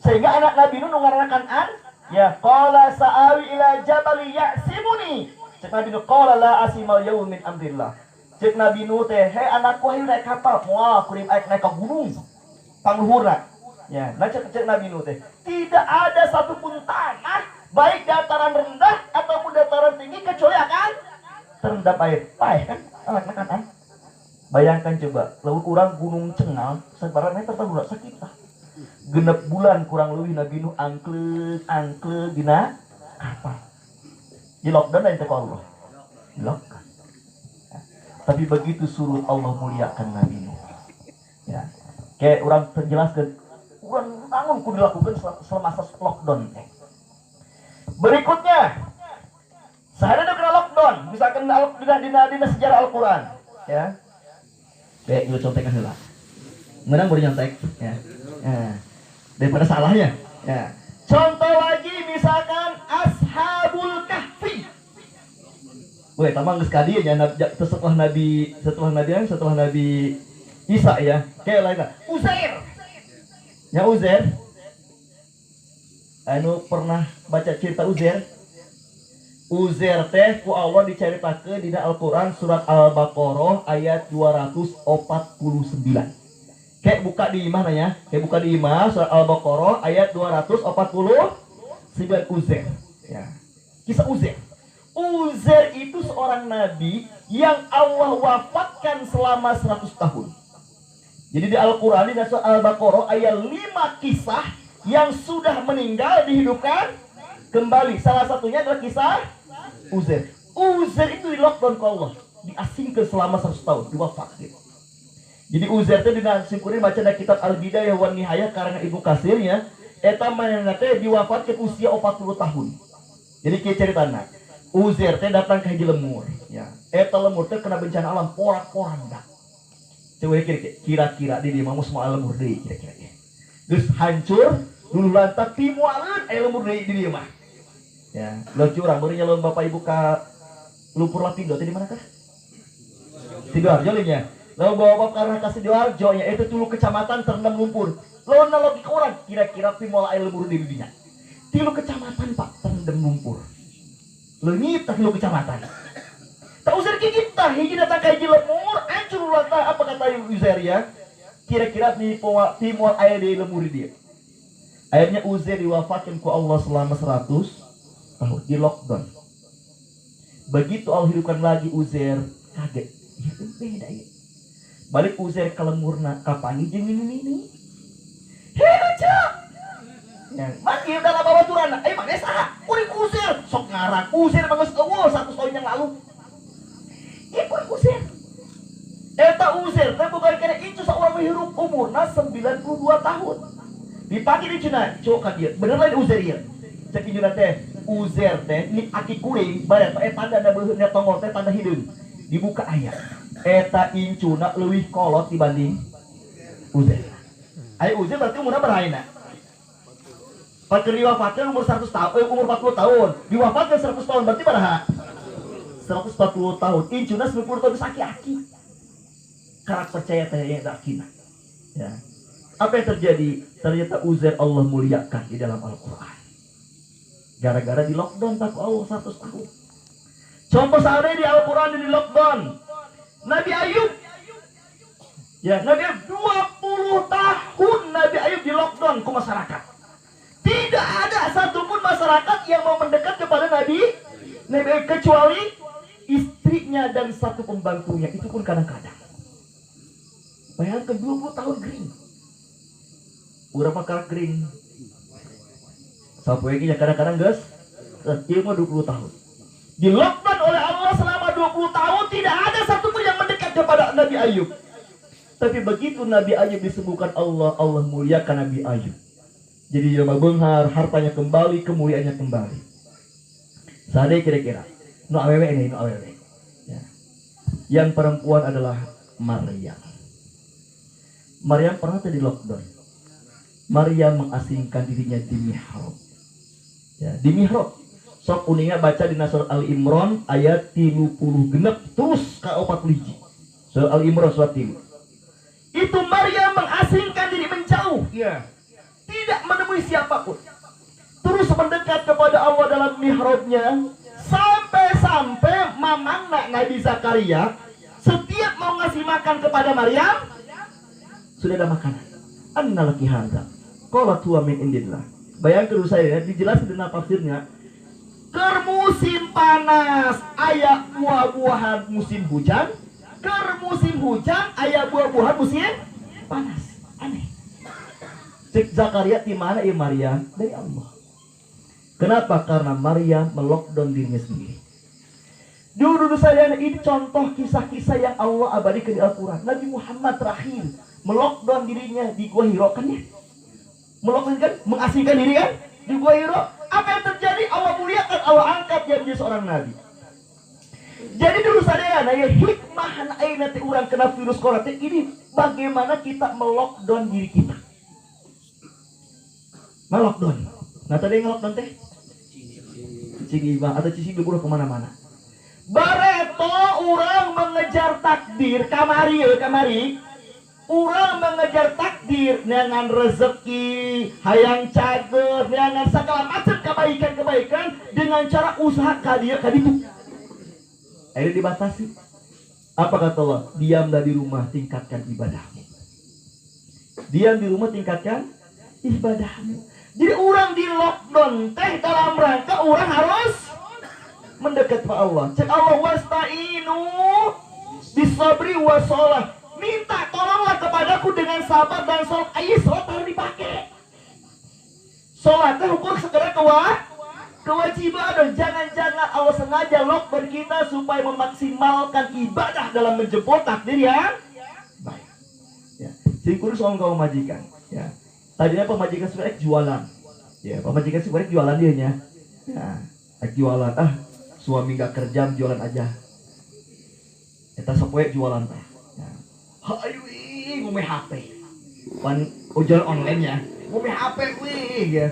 A: Sehingga anak Nabi Nuh ngaranakan ya qala sa'awi ila jabali ya'simuni. Cek Nabi Nuh qala la asimal yaum min amrillah. Cek Nabi Nuh teh, "Hei anakku ayo naik kapal." Moal kuring naik ke gunung. Pangluhurna. Ya, cek Nabi Nuh teh. Tidak ada satupun tanah baik dataran rendah ataupun dataran tinggi kecuali akan terendam air. Paeh kan? Anak kan? Bayangkan coba, lalu kurang gunung Cengal, sebaran meter tahu sakit lah. 6 bulan kurang lebih Nabi Nuh angklek dina kapal. Di lockdown aja kok Allah. Di lockdown. Ya. Tapi begitu surut Allah muliakan Nabi Nuh. Ya. Kayak orang terjelaskan, orang namun kudu dilakukan selama lockdown. Berikutnya, sehari kena lockdown, misalkan di sejarah Al-Quran, ya. Kayak itu contekan lah. Menang baru nyontek, ya. Daripada salahnya, ya. Contoh lagi misalkan Ashabul Kahfi. Woi, tamang geus ka dieu nya setelah Nabi Isa ya, kayak lainnya Uzair. Ya Uzair. Anu pernah baca cerita Uzair? Uzair teh ku Allah diceritakeun dina Al-Qur'an surat Al-Baqarah ayat 249. Kayak buka di imah nanya, kayak buka di imah surat Al-Baqarah ayat 249 Uzair. Ya. Kisah Uzair. Uzair itu seorang nabi yang Allah wafatkan selama 100 tahun. Jadi di Al-Qur'an di surat Al-Baqarah ayat 5 kisah yang sudah meninggal dihidupkan kembali. Salah satunya adalah kisah Uzair. Uzair itu di lockdown ke Allah, diasingkan selama 100 tahun, diwafatkan. Jadi Uzair itu dinasimkurin baca dari kitab Al-Bidayah wan Nihayah karena Ibnu Katsir ya, eta manehna teh diwafatkeun usia 40 tahun. Jadi kieu ceritana. Uzair teh datang ke hiji lemur, ya. Eta lemur teh kena bencana alam porak-poranda. Coba kira-kira di dieu mah moal lemur deui kira-kira. Geus hancur, dulu lantak timualeun lemur deui di dieu mah. Ya, lo curang beureung nyalon Bapak Ibu ka Lumpur Lapindo teh di mana kah? Sidoarjo nya. Lalu bawa karena ka Sidoarjo nya itu 3 kecamatan terendam lumpur. Lalu logika orang kira-kira pimol air lemur di dinya. 3 kecamatan Pak terendam lumpur. Leungit 3 kecamatan. Tak usah kita hiji datang ka hiji lemur hancur lantai apa kata Uzair ya? Kira-kira pimol air di lemur dia. Akhirnya Uzair diwafatkan ku Allah selama 100 tahun di lockdown. Begitu Allah hidupkan lagi Uzair, kaget. Ya beda ya. Balik Uzair ke lemurna, kapangi jeung ini. Hei cak. Ya, manggil dalam babaturan. Mana saha? Kuring Uzair sok ngarang. Uzair mah geus eueuh 100 tahun yang lalu. Kuring Uzair. Eta Uzair teh bukan kena itu saurang menghirup umurna 92 tahun. Dipanggil di cenah, cok ka dieu. Bener lain Uzair ieu. Cek injuna teh Uzair teh ni aki kuring bae tanda da beuheun tongol teh tanda hideung dibuka aya eta incuna leuwih kolot dibanding Uzair. Aya Uzair berarti umurna baraina Pakir wafatnya umur 100 tahun, umur 40 tahun. Diwafatkan 100 tahun, berarti baraha? 140 tahun. Incuna 90 tahun aki-aki. Karak percaya tanya akina. Ya. Apa yang terjadi? Ternyata Uzair Allah muliakan di dalam Al-Quran. Gara-gara di lockdown tak Allah 100 tahun. Contoh saat ini di Al-Quran di lockdown. Nabi Ayub. Ya, Nabi Ayub 20 tahun Nabi Ayub di lockdown ke masyarakat. Tidak ada satupun masyarakat yang mau mendekat kepada Nabi Ayub kecuali istrinya dan satu pembantunya. Itu pun kadang-kadang. Bayangkan 20 tahun kering. Berapa kali kering? Sampai ya kadang-kadang guys, ilmu 20 tahun. Di lockdown oleh Allah selama 20 tahun tidak ada satupun yang mendekat kepada Nabi Ayub. Tapi begitu Nabi Ayub disembuhkan Allah, Allah muliakan Nabi Ayub. Jadi dia benghar, hartanya kembali, kemuliaannya kembali. Sadai kira-kira. No awewe ini, no awewe. Ya. Yang perempuan adalah Maryam. Maryam pernah di lockdown. Maryam mengasingkan dirinya di mihrab. Ya, di mihrab. Sok kuningnya baca di surat Al-Imran ayat 30 genep terus ke 40 hiji. Surat Al-Imran surat 3. Itu Maryam mengasingkan diri menjauh. Ya. Tidak menemui siapapun. Terus mendekat kepada Allah dalam mihrabnya. Sampai-sampai mamangna Nabi Zakaria setiap mau ngasih makan kepada Maryam sudah ada makanan. Anna laki hadza. Qalat huwa min indillah. Bayangkan dulu saya, dijelaskan dengan tafsirnya. Ker musim panas, aya buah-buahan musim hujan. Ker musim hujan, aya buah-buahan musim panas. Aneh. Cek Zakaria di mana ya Maryam? Dari Allah. Kenapa? Karena Maryam melockdown dirinya sendiri. Dulu saya ini contoh kisah-kisah yang Allah abadikan di Al-Quran. Nabi Muhammad terakhir melockdown dirinya di Gua Hiro kan ya? Melockdown kan? Mengasingkan diri kan? Di Gua Hiro. Apa yang terjadi? Allah muliakan, Allah angkat dia menjadi seorang nabi. Jadi dulu sadaya ya hikmah nanti orang kena virus corona ini bagaimana kita melockdown diri kita. Melockdown. Nah tadi yang ngelockdown teh? Cicing atau cicing berburu kemana-mana. Bareto orang mengejar takdir kamari. Urang mengejar takdir dengan rezeki, hayang cager, dengan segala macam kebaikan-kebaikan dengan cara usaha kaditu. Akhirnya dibatasi. Apa kata Allah? Diamlah di rumah, tingkatkan ibadahmu. Diam di rumah, tingkatkan ibadahmu. Jadi orang di lockdown teh dalam rangka orang harus mendekat ke Allah. Cek Allah, wasta'inu bisabri wasolah. Minta tolonglah kepadaku dengan sabar dan sholat. Ayo sholat harus dipakai. Sholatnya ukur segera kewajiban. Jangan-jangan Allah sengaja lockdown kita supaya memaksimalkan ibadah dalam menjemput takdir yang baik. Ya. Singkur soal kaum majikan. Ya. Tadinya pemajikan sebenarnya jualan. Ya, pemajikan sebenarnya jualan dia nya. Ya, jualan. Suami gak kerja jualan aja. Kita sepoe jualan teh. Ya. Hayu ngombe HP. Pan ojol online ya. Ngombe HP wih ya.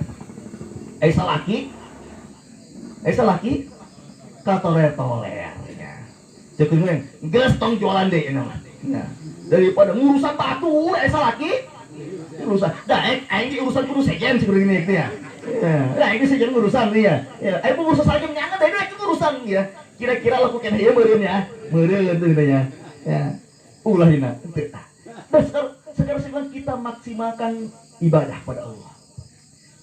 A: Salaki katoler-toler ya. Ceuk geus tong jualan deui mah. Ya. Daripada ngurusan batu salaki urusan. Aing urusan kudu sejen seperti ini ya. Ya, ini sejen urusan dia. Ya, aing mau urusan saja nyangat deui itu urusan ya. Kira-kira lakukan ieu meureun ya. Meureun teh ya. Ya. Ulah dina. Sekarang kita maksimalkan ibadah pada Allah.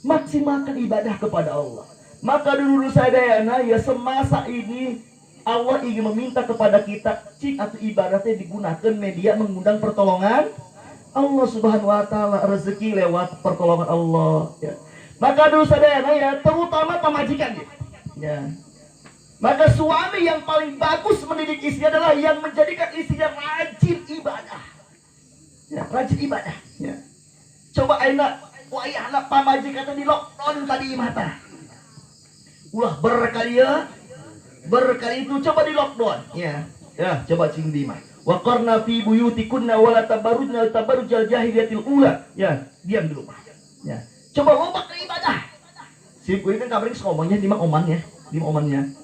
A: Maksimalkan ibadah kepada Allah. Maka dulu sadayana ya semasa ini Allah ingin meminta kepada kita cik atau ibadatnya digunakan media mengundang pertolongan Allah Subhanahu wa taala, rezeki lewat pertolongan Allah ya. Maka dulu sadayana ya terutama pemajikan ya. Maka suami yang paling bagus mendidik istri adalah yang menjadikan istrinya rajin ibadah. Ya, rajin ibadah ya. Coba anak wayah anak pamajikan di lockdown tadi mata. Ulah berkali itu coba di lockdown ya. Ya, coba cing di mah. Wa qarna fi buyutikunna wa la tabarrujna tabarrujal jahiliyatil ula. Ya, diam di rumah. Ya. Coba lomba ke ibadah. Si kuwi kan kabarin ngomongnya di mah omannya, di omannya.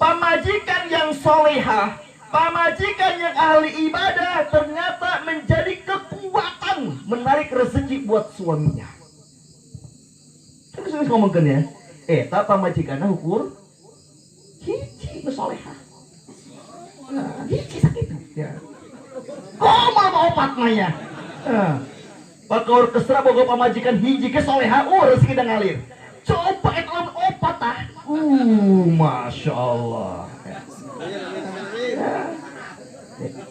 A: Pamajikan yang solehah, pamajikan yang ahli ibadah ternyata menjadi kekuatan menarik rezeki buat suaminya. Terus ngomongkan ya. Eta pamajikanna ukur hiji nu solehah. Nah, hiji sakitu ya. Mau opat mah ya. Pakor kesra boga pamajikan hiji ke solehah rezeki da ngalir. Coba eta lamun opat tah. Masya Allah.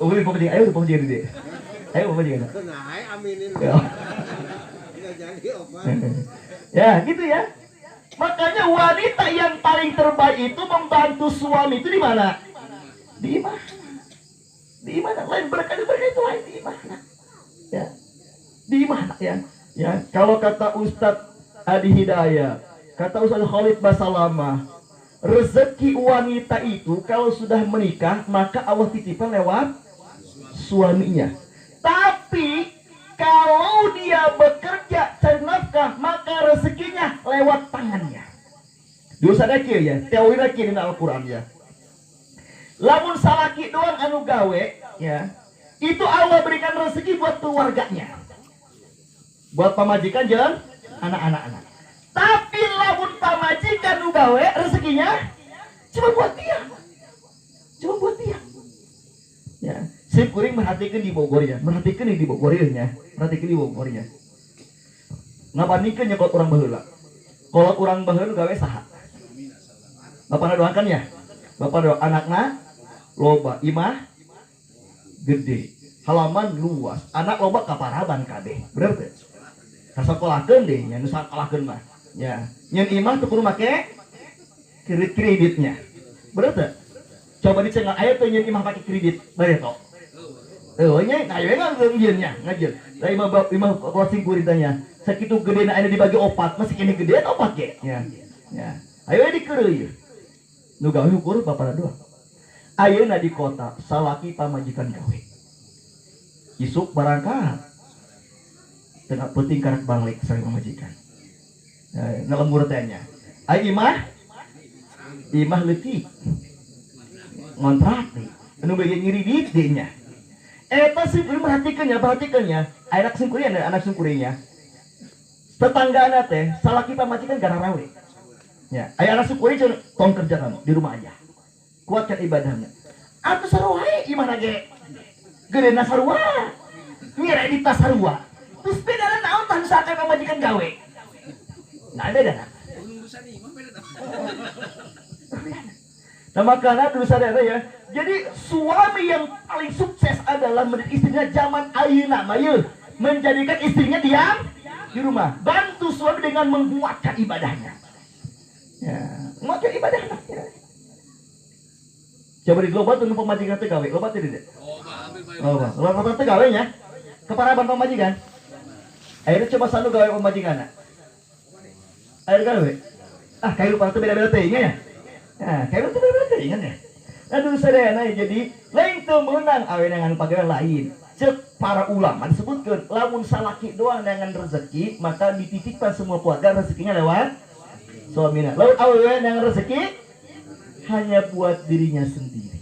A: Udah pamajikan, ayo pamajikan dia. Ayo pamajikan.
B: Nah, aminin.
A: Ya, gitu ya. Makanya wanita yang paling terbaik itu membantu suami itu di mana? Di mana? Di mana? Lain berkali itu lain di mana? Ya. Di mana ya? Ya, kalau kata Ustadz Adi Hidayah, kata Ustadz Khalid Basalamah, rezeki wanita itu kalau sudah menikah maka Allah titipkan lewat suaminya. Tapi kalau dia bekerja cari nafkah maka rezekinya lewat tangannya. Dosa dakir ya, teori dakir di Al-Quran ya. Lamun salaki doang anu gawe ya, itu Allah berikan rezeki buat keluarganya, buat pamajikan dan anak-anak. Tapi lamun pamajikan anu gawe rezekinya cuma buat dia, ya. Sip kuring merhatikan di Bogor ya, merhatikan di Bogor ya, merhatikan di Bogor ya. Ngapandikeun nya kalau urang baheula. Kalau urang baheula gawe saha? Bapak doakan ya. Bapak doa anakna loba, imah gede, halaman luas, anak loba kaparaban kabeh. Bener teh? Kasakolakeun deh nya nu sakolakeun mah. Ya, nyeun imah teu kudu make kreditnya. Bener teh? Coba dicengal aya teh nyeun imah pakai kredit, bare tok. Nya ayo ngajieunnya, ngajieun. Da imah closing kuritanya. Sakitu gedena aya dibagi opat, masih kene gede atau opat ge? Ya. Ya. Ayo dikeureuy. Nu gawe ukur bapak doa. Ayeuna di kota salaki pamajikan gawe. Isuk barangkal. Tengah penting karak banglik sareng pamajikan. Ngalembur teh nya. Ai imah leutik. Ngontrak deui. Anu bege ngiridit deui nya. Eta sih perhatikannya. Anak singkurinya. Tetangga anak teh, salah kita majikan gara rawe. Ya, ayah anak singkuri tong kerja kamu di rumah aja. Kuatkan ibadahnya. Atuh sarua gimana ge? Gedeuna sarua. Ngira di tas sarua. Terus beda naon tah sakan pamajikan gawe. Nah, beda nah. Nah makanya dulu sadar ya. Jadi suami yang paling sukses adalah mendidik istrinya zaman ayeuna mah menjadikan istrinya diam di rumah. Bantu suami dengan menguatkan ibadahnya. Ya, menguatkan ibadahnya. Ya. Coba di global tuh pemajikan teh gawe, global teh tidak? Global teh gawe nya. Keparaban pemajikan. Akhirnya coba sanu gawe pemajikan. Akhirnya gawe. Ah, kayak lupa teh beda-beda teh ya. Nah, kayak itu beda-beda teh ya. Aduh sadayana jadi lain teu meunang awe dengan pagawean lain. Cek para ulama disebutkeun lamun salaki doang dengan rezeki maka dititipkan semua keluarga rezekinya lewat suaminya. Lalu awe dengan rezeki hanya buat dirinya sendiri.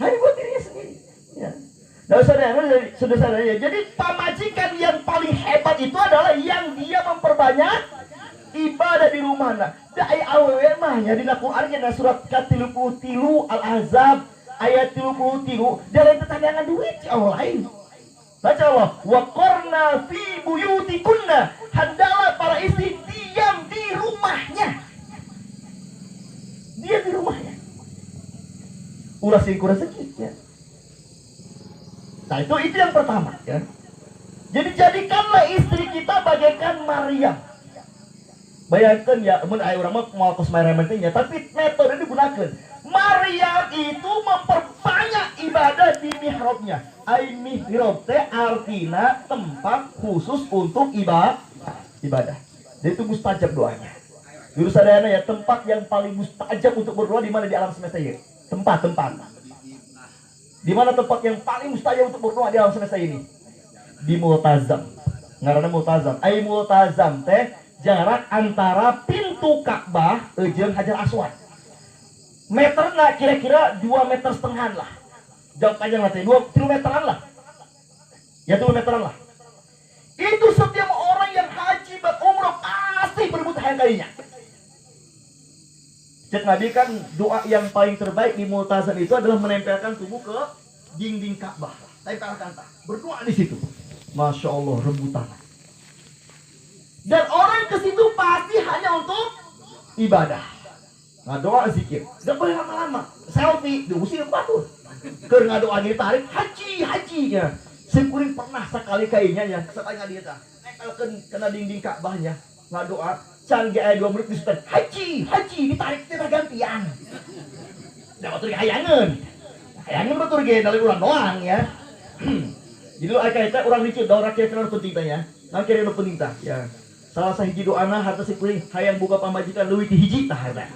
A: Hanya buat dirinya sendiri. Ya. Nah, sudah sadar ya. Jadi pamajikan yang paling hebat itu adalah yang dia memperbanyak ibadah di rumah. Nah, dai awewe mah nya dina Quran nya surat ke-33 Al-Ahzab ayat 33 dalam tetandangan duit Allah lain. Baca Allah, wa qarna fi buyutikunna, hendaklah para istri diam di rumahnya. Dia di rumahnya. Ulah singkur rezeki ya. Nah, itu yang pertama ya. Jadi jadikanlah istri kita bagaikan Maryam. Bayangkan ya, mun aya urang mah mau kos meremetinya, tapi metode digunakan. Maryam itu memperbanyak ibadah di mihrabnya. Ai mihrab teh artina tempat khusus untuk ibadah. Jadi itu mustajab doanya. Dulu sadayana ya, tempat yang paling mustajab untuk berdoa di mana di alam semesta ini? Tempat. Di mana tempat yang paling mustajab untuk berdoa di alam semesta ini? Di Multazam. Ngaranna Multazam. Ai Multazam teh jarak antara pintu Ka'bah jeung Hajar Aswad. Meternya kira-kira 2,5 meter lah. Jauh panjang lah teh 2 kilometeran lah. Ya 2 meteran lah. Itu setiap orang yang haji berumrah pasti berebut hayang kalinya. Cek Nabi kan doa yang paling terbaik di Multazam itu adalah menempelkan tubuh ke dinding Ka'bah. Tempelkan tah. Berdoa di situ. Masya Allah rebutan. Dan orang ke situ pasti hanya untuk ibadah. Nah doa zikir. Gak boleh lama-lama. Selfie, diusir batur. Keur ngadoa ditarik haji ya. Sekuring pernah sekali kayaknya ya, sekali dia tah. Nempelkeun kena dinding Ka'bahnya. Ngadoa can ge aya 2 menit disutan. Haji ditarik teh gantian. Da batur ge hayangeun. Hayangeun batur ge dari urang doang ya. Jadi lu aya eta urang riceut da urang kira-kira penting teh ya. Nah kira-kira penting tah ya. Salah sahiji doana harta sikuring hayang buka pamajikan leuwih ti hiji tah eta.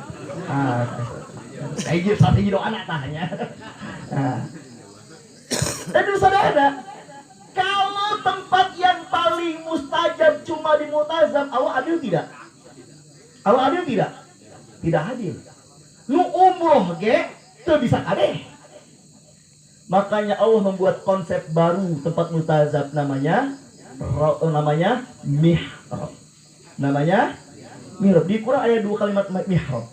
A: Hiji sahiji doana tah nya. Aduh saudara, kalau tempat yang paling mustajab cuma di Multazam, Allah adil tidak? Allah adil tidak? Tidak adil. Nu umroh ge teu bisa kadeh. Makanya Allah membuat konsep baru tempat Multazam namanya mihrab. Namanya mihrab. Di Quran ada 2 kalimat mihrab.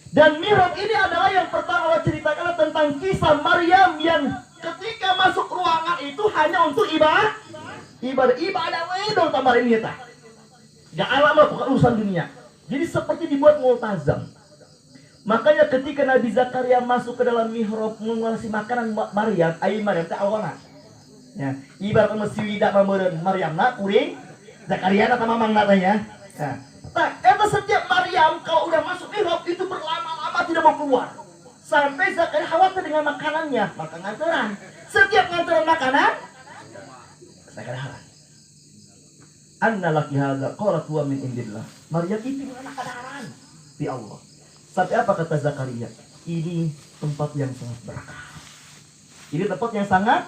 A: Dan mihrab ini adalah yang pertama Allah ceritakan tentang kisah Maryam yang ketika masuk ruangan itu hanya untuk ibadah we dong tambahin ieu tah. Gak alam lah bukan urusan dunia. Jadi seperti dibuat Multazam. Makanya ketika Nabi Zakaria masuk ke dalam mihrab mengasih makanan Maryam, ayi Maryam teh awana. Ya, ibarat mesti widak mameureun Maryamna kuring Zakaria na mamangna teh ya. Nah, eta setiap Maryam kalau udah masuk mihrab itu berlama-lama tidak mau keluar. Sampai Zakaria khawatir dengan makanannya, maka nganteran. Setiap nganteran makanan, Zakaria halan. Anna laki hadza qalat huwa min indillah. Maryam itu makanan di Allah. Tapi apa kata Zakaria? Ini tempat yang sangat berkah. Ini tempat yang sangat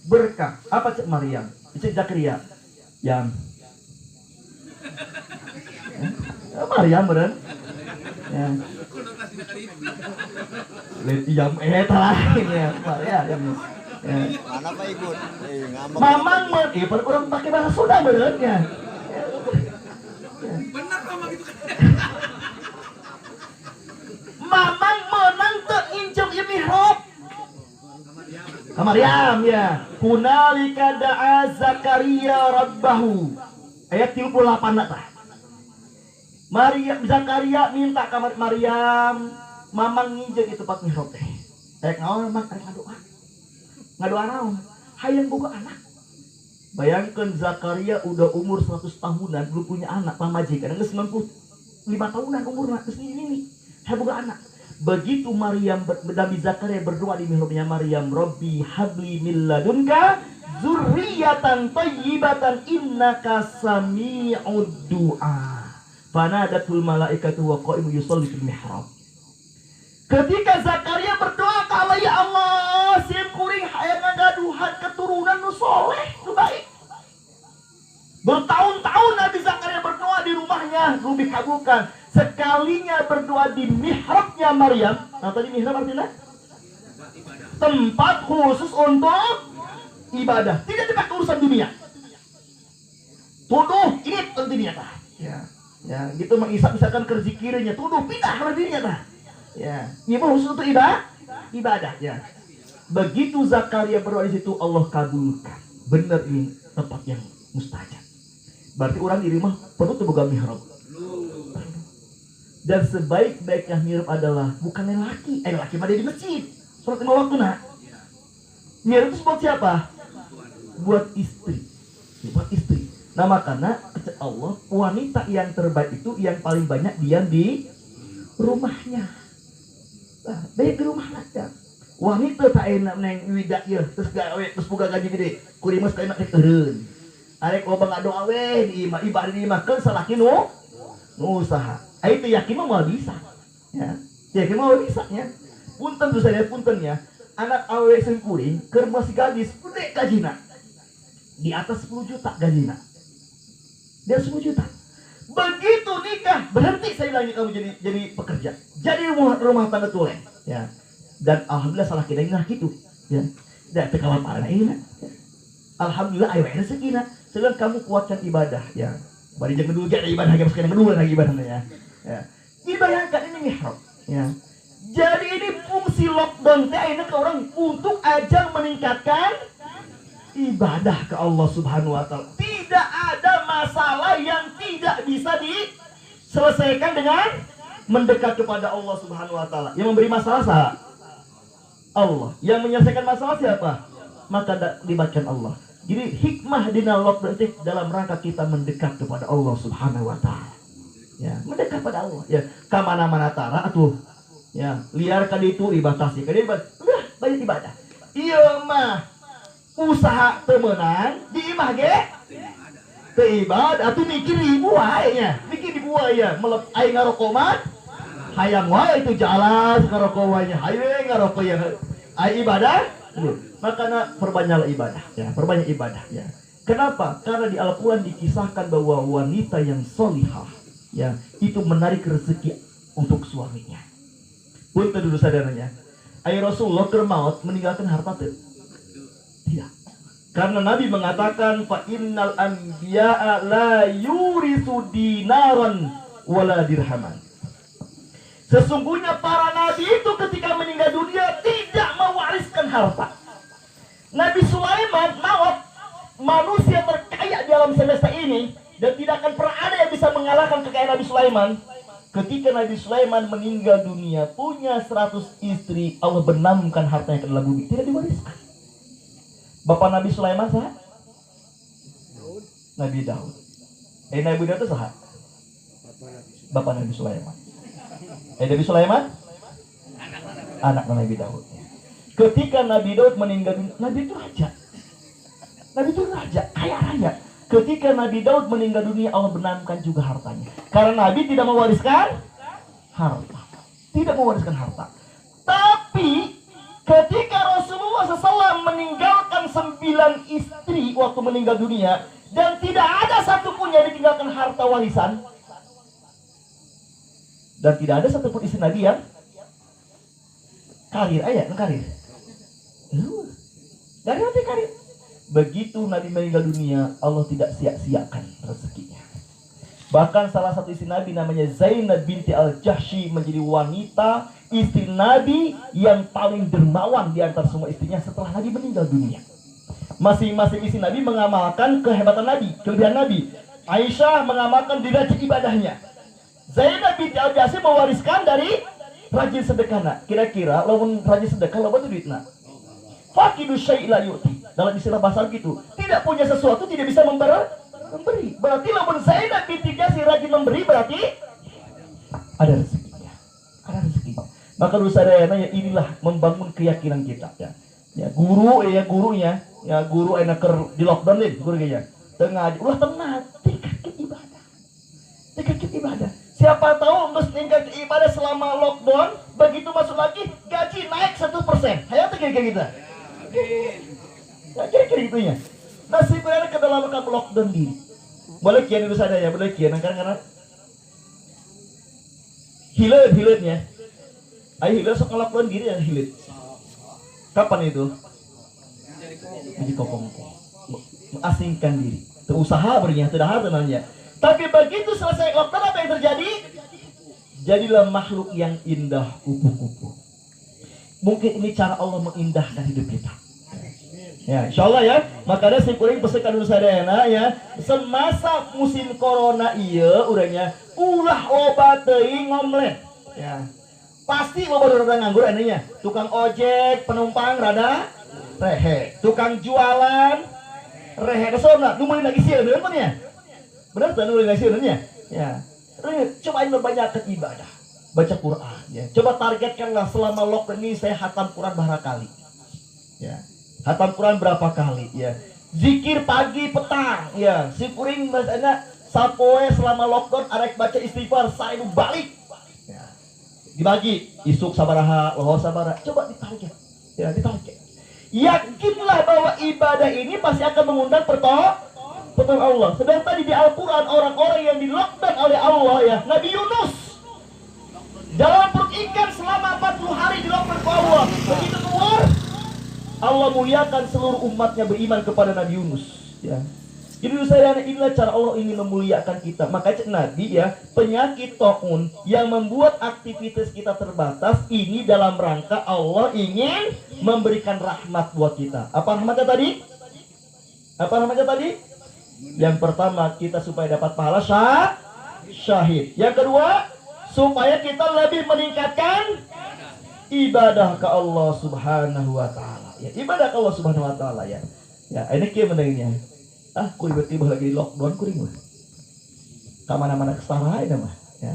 A: berkah. Apa cek Maryam? Cek Zakaria. Yang Maryam beren. Ya. Jam lain ya, Pak ya.
C: Mana Pak ikut? Ngambek.
A: Mamang orang pakai bahasa Sunda benernya.
D: Benar sama gitu kan.
A: Mamang menang terinjak ya mihrab. Maryam ya. Hunalika da'a Zakaria rabbahu. Ayat 38 tah. Zakaria minta kamar Maryam, mamang nginjek itu pak mihrab teh. Ngaon mah ngadoa. Ngadoa naon? Hayang boga anak. Bayangkan Zakaria udah umur 100 tahunan belum punya anak, pamajikan geus 95 tahunan umurna geus ini. Hayang boga anak. Begitu Nabi Zakaria berdoa di mihrabnya Maryam, Rabbi habli min ladunka dzurriyyatan thayyibatan innaka sami'ud du'a. Fanadatul malaikatu wa qa'imun yusolli fil mihrab. Ketika Zakaria berdoa ke Allah, ya Allah, sim kuring hayang ngagaduhan keturunan nu soleh, nu baik. Bertahun-tahun Nabi Zakaria berdoa di rumahnya, belum dikabulkan. Sekalinya berdoa di mihrabnya Maryam. Nah tadi mihrab artinya tempat khusus untuk ibadah, tidak dipakai urusan dunia. Tuduh ini pentingnya tah. Ya, gitu misalkan kerzikirnya, tuduh pindah ke dirinya tah. Ya, ini khusus untuk ibadah ya. Begitu Zakaria berdoa di situ, Allah kabulkan. Benar ini tempat yang mustajab. Berarti orang di rumah perlu boga mihrab. Dan sebaik-baiknya mihrab adalah bukan lelaki, lelaki mah di masjid. Salat 5 waktu nak. Mihrab itu buat siapa? Buat istri. Buat istri. Nah makanya kata Allah, wanita yang terbaik itu yang paling banyak diam di rumahnya. Nah, baik di rumah aja. Wanita tak enak neng widak ya, terus gawe terus buka gaji gede. Kurimas kayak mak eureun. Arek loba ngadoa we di imah ibadah di imah keun salaki nu usaha. Itu yakin mah bisa. Ya. Yakin mah bisa ya. Punten tuh saya punten ya. Anak awewe sing kuring keur masih gadis gede gajina. Di atas 10 juta gajina. Dia 10 juta. Begitu nikah, berhenti saya bilang kamu jadi pekerja. Jadi rumah tangga tulen, ya. Dan alhamdulillah salah kita nah gitu, ya. Dan kelaparan ini. Alhamdulillah ayo rezekina. Sedang kamu kuatkan ibadah, ya. Bari jangan dulu jadi ibadah yang sekarang kedua lagi ibadahnya, ya. Dibayangkan ini mihrab, ya. Jadi ini fungsi lockdown teh ini ke orang untuk ajang meningkatkan ibadah ke Allah Subhanahu wa taala. Tidak ada masalah yang tidak bisa diselesaikan dengan mendekat kepada Allah Subhanahu wa taala. Yang memberi masalah siapa? Allah. Yang menyelesaikan masalah siapa? Maka libatkan Allah. Jadi hikmah di lockdown itu dalam rangka kita mendekat kepada Allah Subhanahu wa taala. Ya, mendekat pada Allah. Ya, ka mana-mana tara atuh. Ya, liarkan itu dibatasi. Kada udah banyak ibadah. Iya mah usaha temenan di imah ge teu ibadah atuh mikir ribu wae nya. Mikir ribu wae ya. Melep aing ngarokok mah hayang wae itu jalan ngarokok wae nya. Hayu ngarokok ya. Ai ibadah. Makanya perbanyaklah ibadah ya, perbanyak ibadah ya. Kenapa? Karena di Al-Qur'an dikisahkan bahwa wanita yang solihah ya, itu menarik rezeki untuk suaminya. Punten dulu sadaranya. Ai Rasulullah keur maot meninggalkan harta teu? Tidak. Karena Nabi mengatakan fa innal anbiya'a la yurisu dinaran wala dirhaman. Sesungguhnya para nabi itu ketika meninggal dunia tidak mewariskan harta. Nabi Sulaiman maut, manusia terkaya di alam semesta ini, dan tidak akan pernah ada yang bisa mengalahkan kekayaan Nabi Sulaiman. Ketika Nabi Sulaiman meninggal dunia, punya 100 istri, Allah benamkan hartanya ke dalam bumi, tidak diwariskan. Bapak Nabi Sulaiman sah? Nabi Daud. Nabi Daud itu sah? Bapak Nabi Sulaiman. Nabi Sulaiman? Anak Nabi Daud. Ketika Nabi Daud meninggal dunia, Nabi itu raja. Nabi itu raja, kaya raya. Ketika Nabi Daud meninggal dunia, Allah benamkan juga hartanya. Karena Nabi tidak mewariskan harta. Tidak mewariskan harta. Tapi ketika Rasulullah SAW meninggalkan 9 istri waktu meninggal dunia, dan tidak ada satupun yang ditinggalkan harta warisan, dan tidak ada satupun istri Nabi yang Karir aya nu karir. Dari hati karir. Begitu Nabi meninggal dunia, Allah tidak sia-siakan rezekinya. Bahkan salah satu istri Nabi namanya Zainab binti Al-Jahsy menjadi wanita istri Nabi yang paling dermawan di antara semua istrinya setelah Nabi meninggal dunia. Masing-masing istri Nabi mengamalkan kehebatan Nabi, kelebihan Nabi. Aisyah mengamalkan rajin ibadahnya. Zainab binti Al-Jahsy mewariskan dari rajin sedekah. Kira-kira lamun rajin sedekah loba tuh duitna. Faqidu syai' la yu'ti. Dalam istilah bahasa gitu, tidak punya sesuatu tidak bisa memberi. Berarti lamun Zainab binti Jahsy rajin memberi berarti ada rezekinya. Ada rezekinya. Maka sadayana ya inilah membangun keyakinan kita ya. Ya gurunya enak di lockdown deh gurunya. Tengah ulah tenang, tingkatkan ibadah. Tingkatkan ibadah. Siapa tahu nges tingkat ibadah selama lockdown, begitu masuk lagi gaji naik 1%. Hayo teh kira-kira kita. Ya kira-kira gitunya. Nasib berada ke dalam lockdown diri. Boleh kian itu sadaya, boleh kian karena hilet-hiletnya. Ayo hilet sok lockdown diri ya hilet. Kapan itu? Jadi kokongko. Mengasingkan diri. Berusaha berinya, tidak harus nanya. Tapi begitu selesai lockdown apa yang terjadi? Jadilah makhluk yang indah kupu-kupu. Mungkin ini cara Allah mengindahkan hidup kita. Ya, insyaallah ya. Makanya saya kuring pesekan dulu sadayana ya. Semasa musim corona iya urangnya ulah loba teuing ngomlet. Ya. Pasti loba rada nganggur anehnya. Tukang ojek, penumpang rada rehe. Tukang jualan rehe kesana. Nu meuli lagi sieun bener ya? Bener teh nu meuli lagi sieun ya? Ya. Cobain membanyakan ibadah. Baca Quran ya. Coba targetkanlah selama lockdown ini saya khatam Quran berapa kali. Ya. Hatam Quran berapa kali ya. Zikir pagi petang ya. Si kuring masana sapoe selama lockdown arek baca istighfar saedu balik. Ya. Dibagi isuk sabaraha, lohor sabaraha. Coba ditarget. Ya, ditarget. Yakinlah bahwa ibadah ini pasti akan mengundang pertolongan Allah. Sedang tadi di Al-Quran orang-orang yang di lockdown oleh Allah ya. Nabi Yunus dalam perut ikan selama 40 hari di lockdown oleh Allah. Begitu keluar Allah muliakan seluruh umatnya beriman kepada Nabi Yunus ya. Jadi saya inilah cara Allah ingin memuliakan kita. Makanya Nabi ya, penyakit taun yang membuat aktivitas kita terbatas ini dalam rangka Allah ingin memberikan rahmat buat kita. Apa rahmatnya tadi? Apa rahmatnya tadi? Yang pertama kita supaya dapat pahala syahid. Yang kedua supaya kita lebih meningkatkan ibadah ke Allah Subhanahu wa taala. Ya, ibadah ke Allah Subhanahu wa taala ya. Ya, ini kieu menengnya. Ku tiba-tiba lagi di lockdown kuring mah. Ka mana-mana kesara eta mah, ya.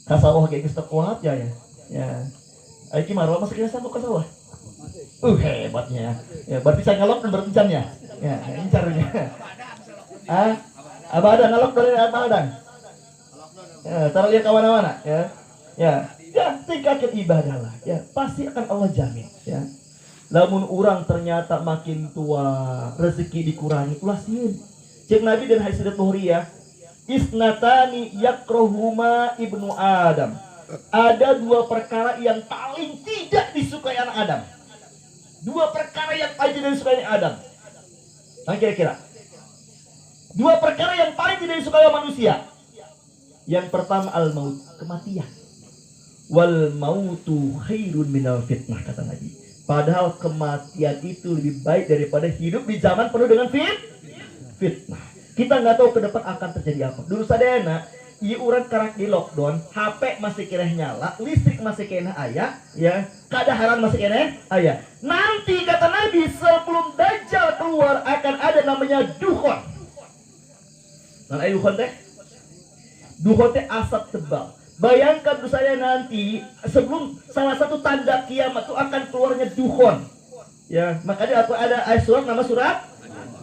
A: Ka sawah ge geus teu kuat ya. Ya. Ai ki marwa masih kena sanggup ka sawah. Hebatnya. Ya, berarti saya ngelok dan berkencannya. Ya, incarnya. Abadang ngelok dari abadang. Ya, taruh dia ke mana-mana ya. Ya, tingkatkan ibadah lah. Ya, pasti akan Allah jamin ya. Lamun orang ternyata makin tua, rezeki dikurangi, ulah sieun. Cek Nabi dan hadis Bukhari ya. Isnatani yakrohuma ibnu Adam. Ada dua perkara yang paling tidak disukai anak Adam. Dua perkara yang paling tidak disukai anak Adam. Nah kira-kira. Dua perkara yang paling tidak disukai manusia. Yang pertama al-maut, kematian. Wal mautu khairun minal fitnah kata Nabi. Padahal kematian itu lebih baik daripada hidup di zaman penuh dengan fitnah. Kita nggak tahu ke depan akan terjadi apa. Dulu sadayana, ieu urang karak di lockdown, HP masih kena nyala, listrik masih kena aya, ya, kadaharan masih kena aya. Nanti kata Nabi sebelum Dajjal keluar akan ada namanya dukhon. Nah, dukhon teh? Dukhon teh asap tebal. Bayangkan saya nanti sebelum salah satu tanda kiamat itu akan keluarnya dukhon. Ya, makanya ada surat nama surat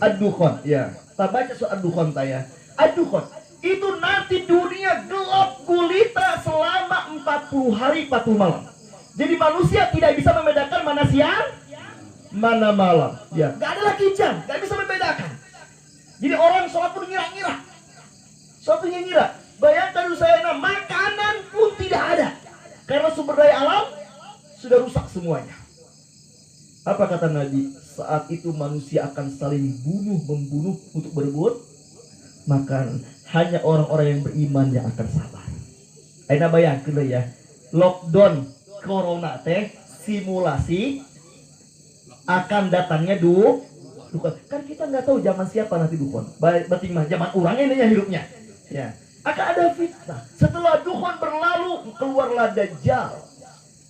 A: Ad-Dukhon. Ya, kita baca surat Ad-Dukhon ya. Ad-Dukhon itu nanti dunia gelap gulita selama 40 hari 40 malam. Jadi manusia tidak bisa membedakan mana siang, mana malam. Ya, gak ada lagi jam, gak bisa membedakan. Jadi orang sholat pun ngira-ngira. Sholat pun ngira. Bayangkan saya makanan pun tidak ada. Karena sumber daya alam
D: sudah rusak semuanya. Apa kata Nabi? Saat itu manusia akan saling membunuh untuk berebut makan. Hanya orang-orang yang beriman yang akan sabar. Aina bayangkan ya, lockdown corona teh simulasi akan datangnya duhun. Kan kita nggak tahu zaman siapa nanti duhun. Berarti mah zaman orang ini ya hidupnya. Ya, akan ada fitnah. Setelah duhun berlalu, keluarlah Dajjal.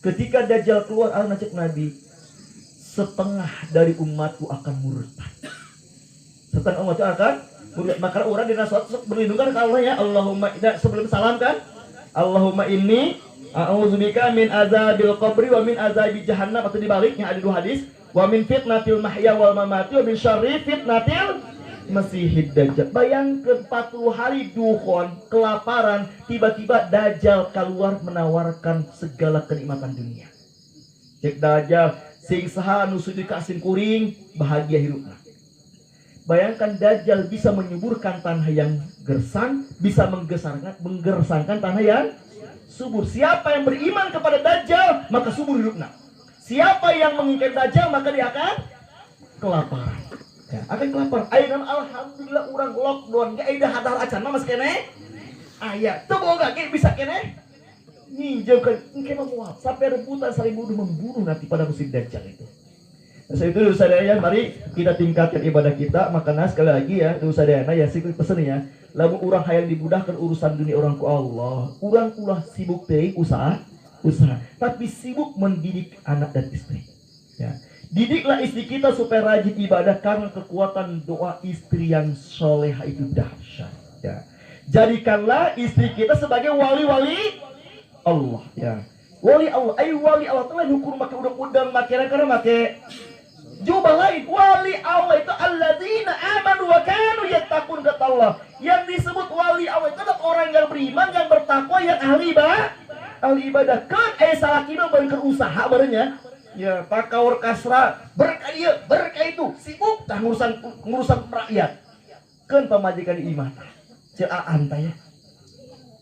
D: Ketika Dajjal keluar, cek Nabi, setengah dari umatku akan murtad. Setengah umatku akan murtad. Maka orang di nasrat berlindungkan ke Allah ya. Allahumma, sebelum salam kan, Allahumma inni a'udzubika min azabil qabri wa min azabi jahannam. Atau dibaliknya ada dua hadis, wa min fitnatil mahya wal mamati wa min syarri fitnatil masihid dajjal. Bayangkan 40 hari duhon, kelaparan, tiba-tiba Dajjal keluar menawarkan segala kenikmatan dunia. Cek Dajjal sing saha nu sujud ka asin kuring bahagia hidupna. Bayangkan Dajjal bisa menyuburkan tanah yang gersang, bisa menggersangkan tanah yang subur. Siapa yang beriman kepada Dajjal, maka subur hidupnya. Siapa yang mengingkari Dajjal, maka dia akan kelaparan. Ya, akan kelaparan. Ayeuna alhamdulillah urang lockdown, ge aya hadar acan mah mas keneh. Aya, teu boga ge bisa keneh. Ninjaukan engke mah moal sampai rebutan saling membunuh nanti pada musim Dajjal itu. Nah, itu dulu sadaya, mari kita tingkatkan ibadah kita. Makanya sekali lagi ya, dulu sadaya ya sih pesen ya. Lamun urang hayang dibudahkan urusan dunia orang ku Allah, urang ulah sibuk teh usaha, tapi sibuk mendidik anak dan istri. Ya. Didiklah istri kita supaya rajin ibadah karena kekuatan doa istri yang soleha itu dahsyat. Ya. Jadikanlah istri kita sebagai wali-wali Allah. Ya. Wali Allah, wali Allah telah hukum make udang-udang make karena make jubah lain. Wali Allah itu alladzina amanu wa kanu yattaqun, kata Allah. Yang disebut wali Allah itu adalah orang yang beriman, yang bertakwa, yang ahli ibadah. Kan salah kira berikan usaha barenya. Ya, pakawar kasra berkah dia, berkah itu sibuk tah ngurusan rakyat. Kan pamajikan iman. Ceaan tah ya.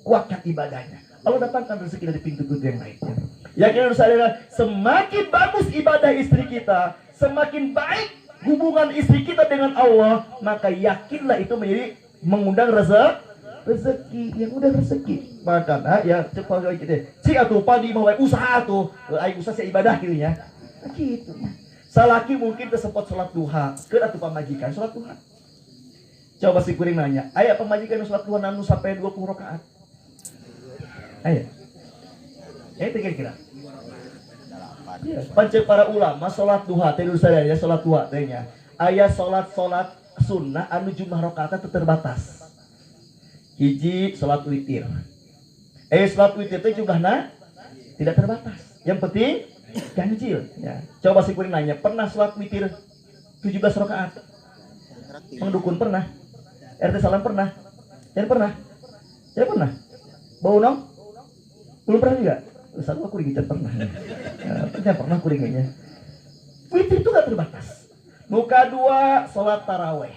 D: Kuatkan ibadahnya. Allah datangkan rezeki dari pintu-pintu yang lainnya. Yakin saudara, semakin bagus ibadah istri kita, semakin baik hubungan istri kita dengan Allah, maka yakinlah itu menjadi mengundang rezeki yang udah rezeki. Makanya ya cepat gitu. Si atuh padi mau usaha tuh, ai usaha si ibadah gitu ya. Gitu ya. Salaki mungkin tersepot salat duha, keur atuh pamajikan salat duha. Coba si kuring nanya, aya pamajikan salat duha anu sampai 20 rakaat. Aya. Kira-kira. Ya, pancen para ulama salat duha teh dulu sadaya salat duha teh nya. Aya salat sunnah anu jumlah rakaatna teu terbatas. Hiji salat witir. Salat witir teh jumlahna tidak terbatas. Yang penting ganjil ya. Coba si kuring nanya, pernah salat witir 17 rakaat? Mang dukun pernah? RT Salam pernah? Jangan pernah? Jangan pernah? Bau nong? Belum pernah juga? Satu aku digicat pernah. Pernah kuringnya. Witir itu gak terbatas. Muka dua, sholat taraweh.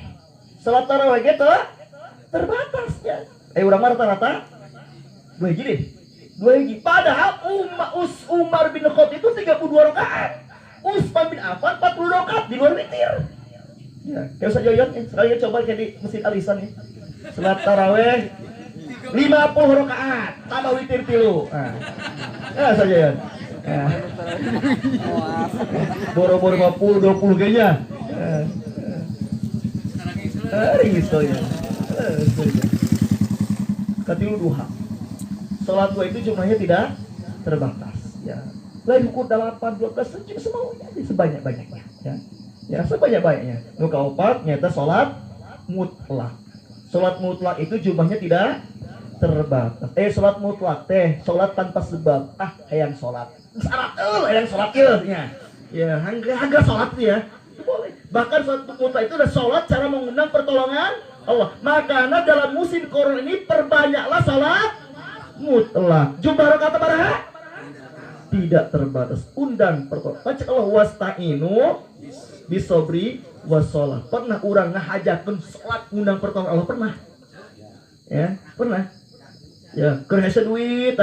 D: Sholat taraweh gitu terbatas ya. Urang mah rata-rata 2 hiji deh. 2 hiji. Padahal Umar bin Khattab itu 32 rakaat. Utsman bin Affan 40 rakaat di luar witir. Ya, kayak usah joyon sekali coba kayak di Masjid Alisan ya. Sholat taraweh 50 rakaat tambah witir 3. Nah. Ya saja ya. Boro-boro 50 20 kayaknya. Ringis tuh ya. Katilu duha. Salat duha itu jumlahnya tidak terbatas ya. Lain ukur 8 12 juga semaunya sebanyak-banyaknya ya. Ya sebanyak-banyaknya. Nu kaopat nyata salat mutlak. Salat mutlak itu jumlahnya tidak terbatas. Salat mutlak teh salat tanpa sebab. Hayang salat. Syarat hayang salat nya. Ya, harga salat ya. Boleh. Bahkan salat mutlak itu adalah salat cara mengundang pertolongan Allah. Makanya dalam musim corona ini perbanyaklah salat mutlak. Jumlah rakaat baraha? Tidak terbatas. Undang pertolongan. Baca Allah wasta'inu bisobri wassalah. Pernah urang ngahajakeun salat ngundang pertolongan Allah pernah? Ya, pernah. Ya, keur hese duit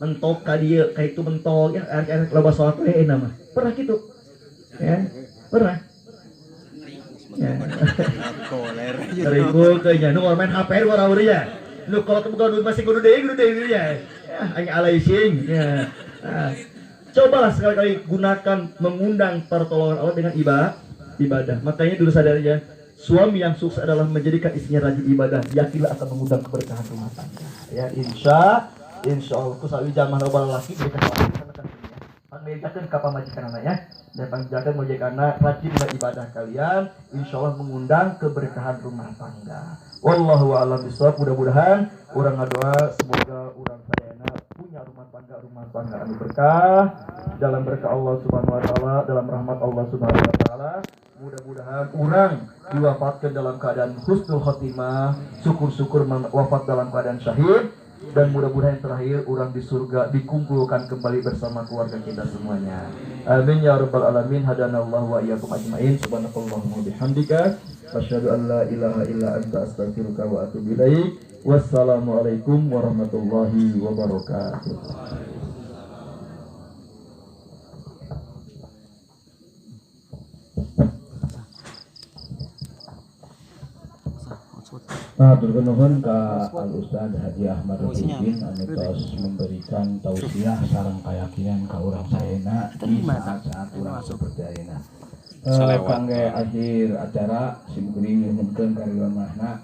D: mentok ka dieu ka itu mentok ya arek loba salat we nama pernah gitu ya pernah ya
C: Koler.
D: ribu kayaknya nu main HP nu orang ya lu kalau kebuka masih kudu deui ya aing alay sing ya nah, cobalah sekali-kali gunakan mengundang pertolongan Allah dengan ibadah. Makanya dulu sadar ya, suami yang sukses adalah menjadikan istrinya rajin ibadah. Yakinlah akan mengundang keberkahan rumah tangga. Ya insya Allah kusawi zaman loba laki berikan kan panggilkan ka pamajikan anaknya dan panggilkan majikan rajinlah ibadah kalian. Insya Allah mengundang keberkahan rumah tangga. Wallahu a'lam bishawab. Mudah-mudahan orang ngadoa semoga orang sadayana punya rumah tangga anu berkah dalam berkah Allah Subhanahu wa taala, dalam rahmat Allah Subhanahu wa taala. Mudah-mudahan orang diwafatkan dalam keadaan husnul khotimah, syukur-syukur wafat dalam keadaan syahid, dan mudah-mudahan yang terakhir orang di surga dikumpulkan kembali bersama keluarga kita semuanya. Amin ya rabbal alamin. Hadanallahu wa iyyakum ajmain. Subhanakallahumma bihamdika asyhadu an la ilaha illa anta astaghfiruka wa atubu ilaik. Wassalamualaikum warahmatullahi wabarakatuh.
A: Nah, turun ka Al Ustad Haji Ahmad Rafiqin anu tos memberikan tausiah sareng keyakinan ka urang saena di saat-saat urang seperti ayeuna. Kangge akhir acara simkuring nyuhunkeun ka rimahna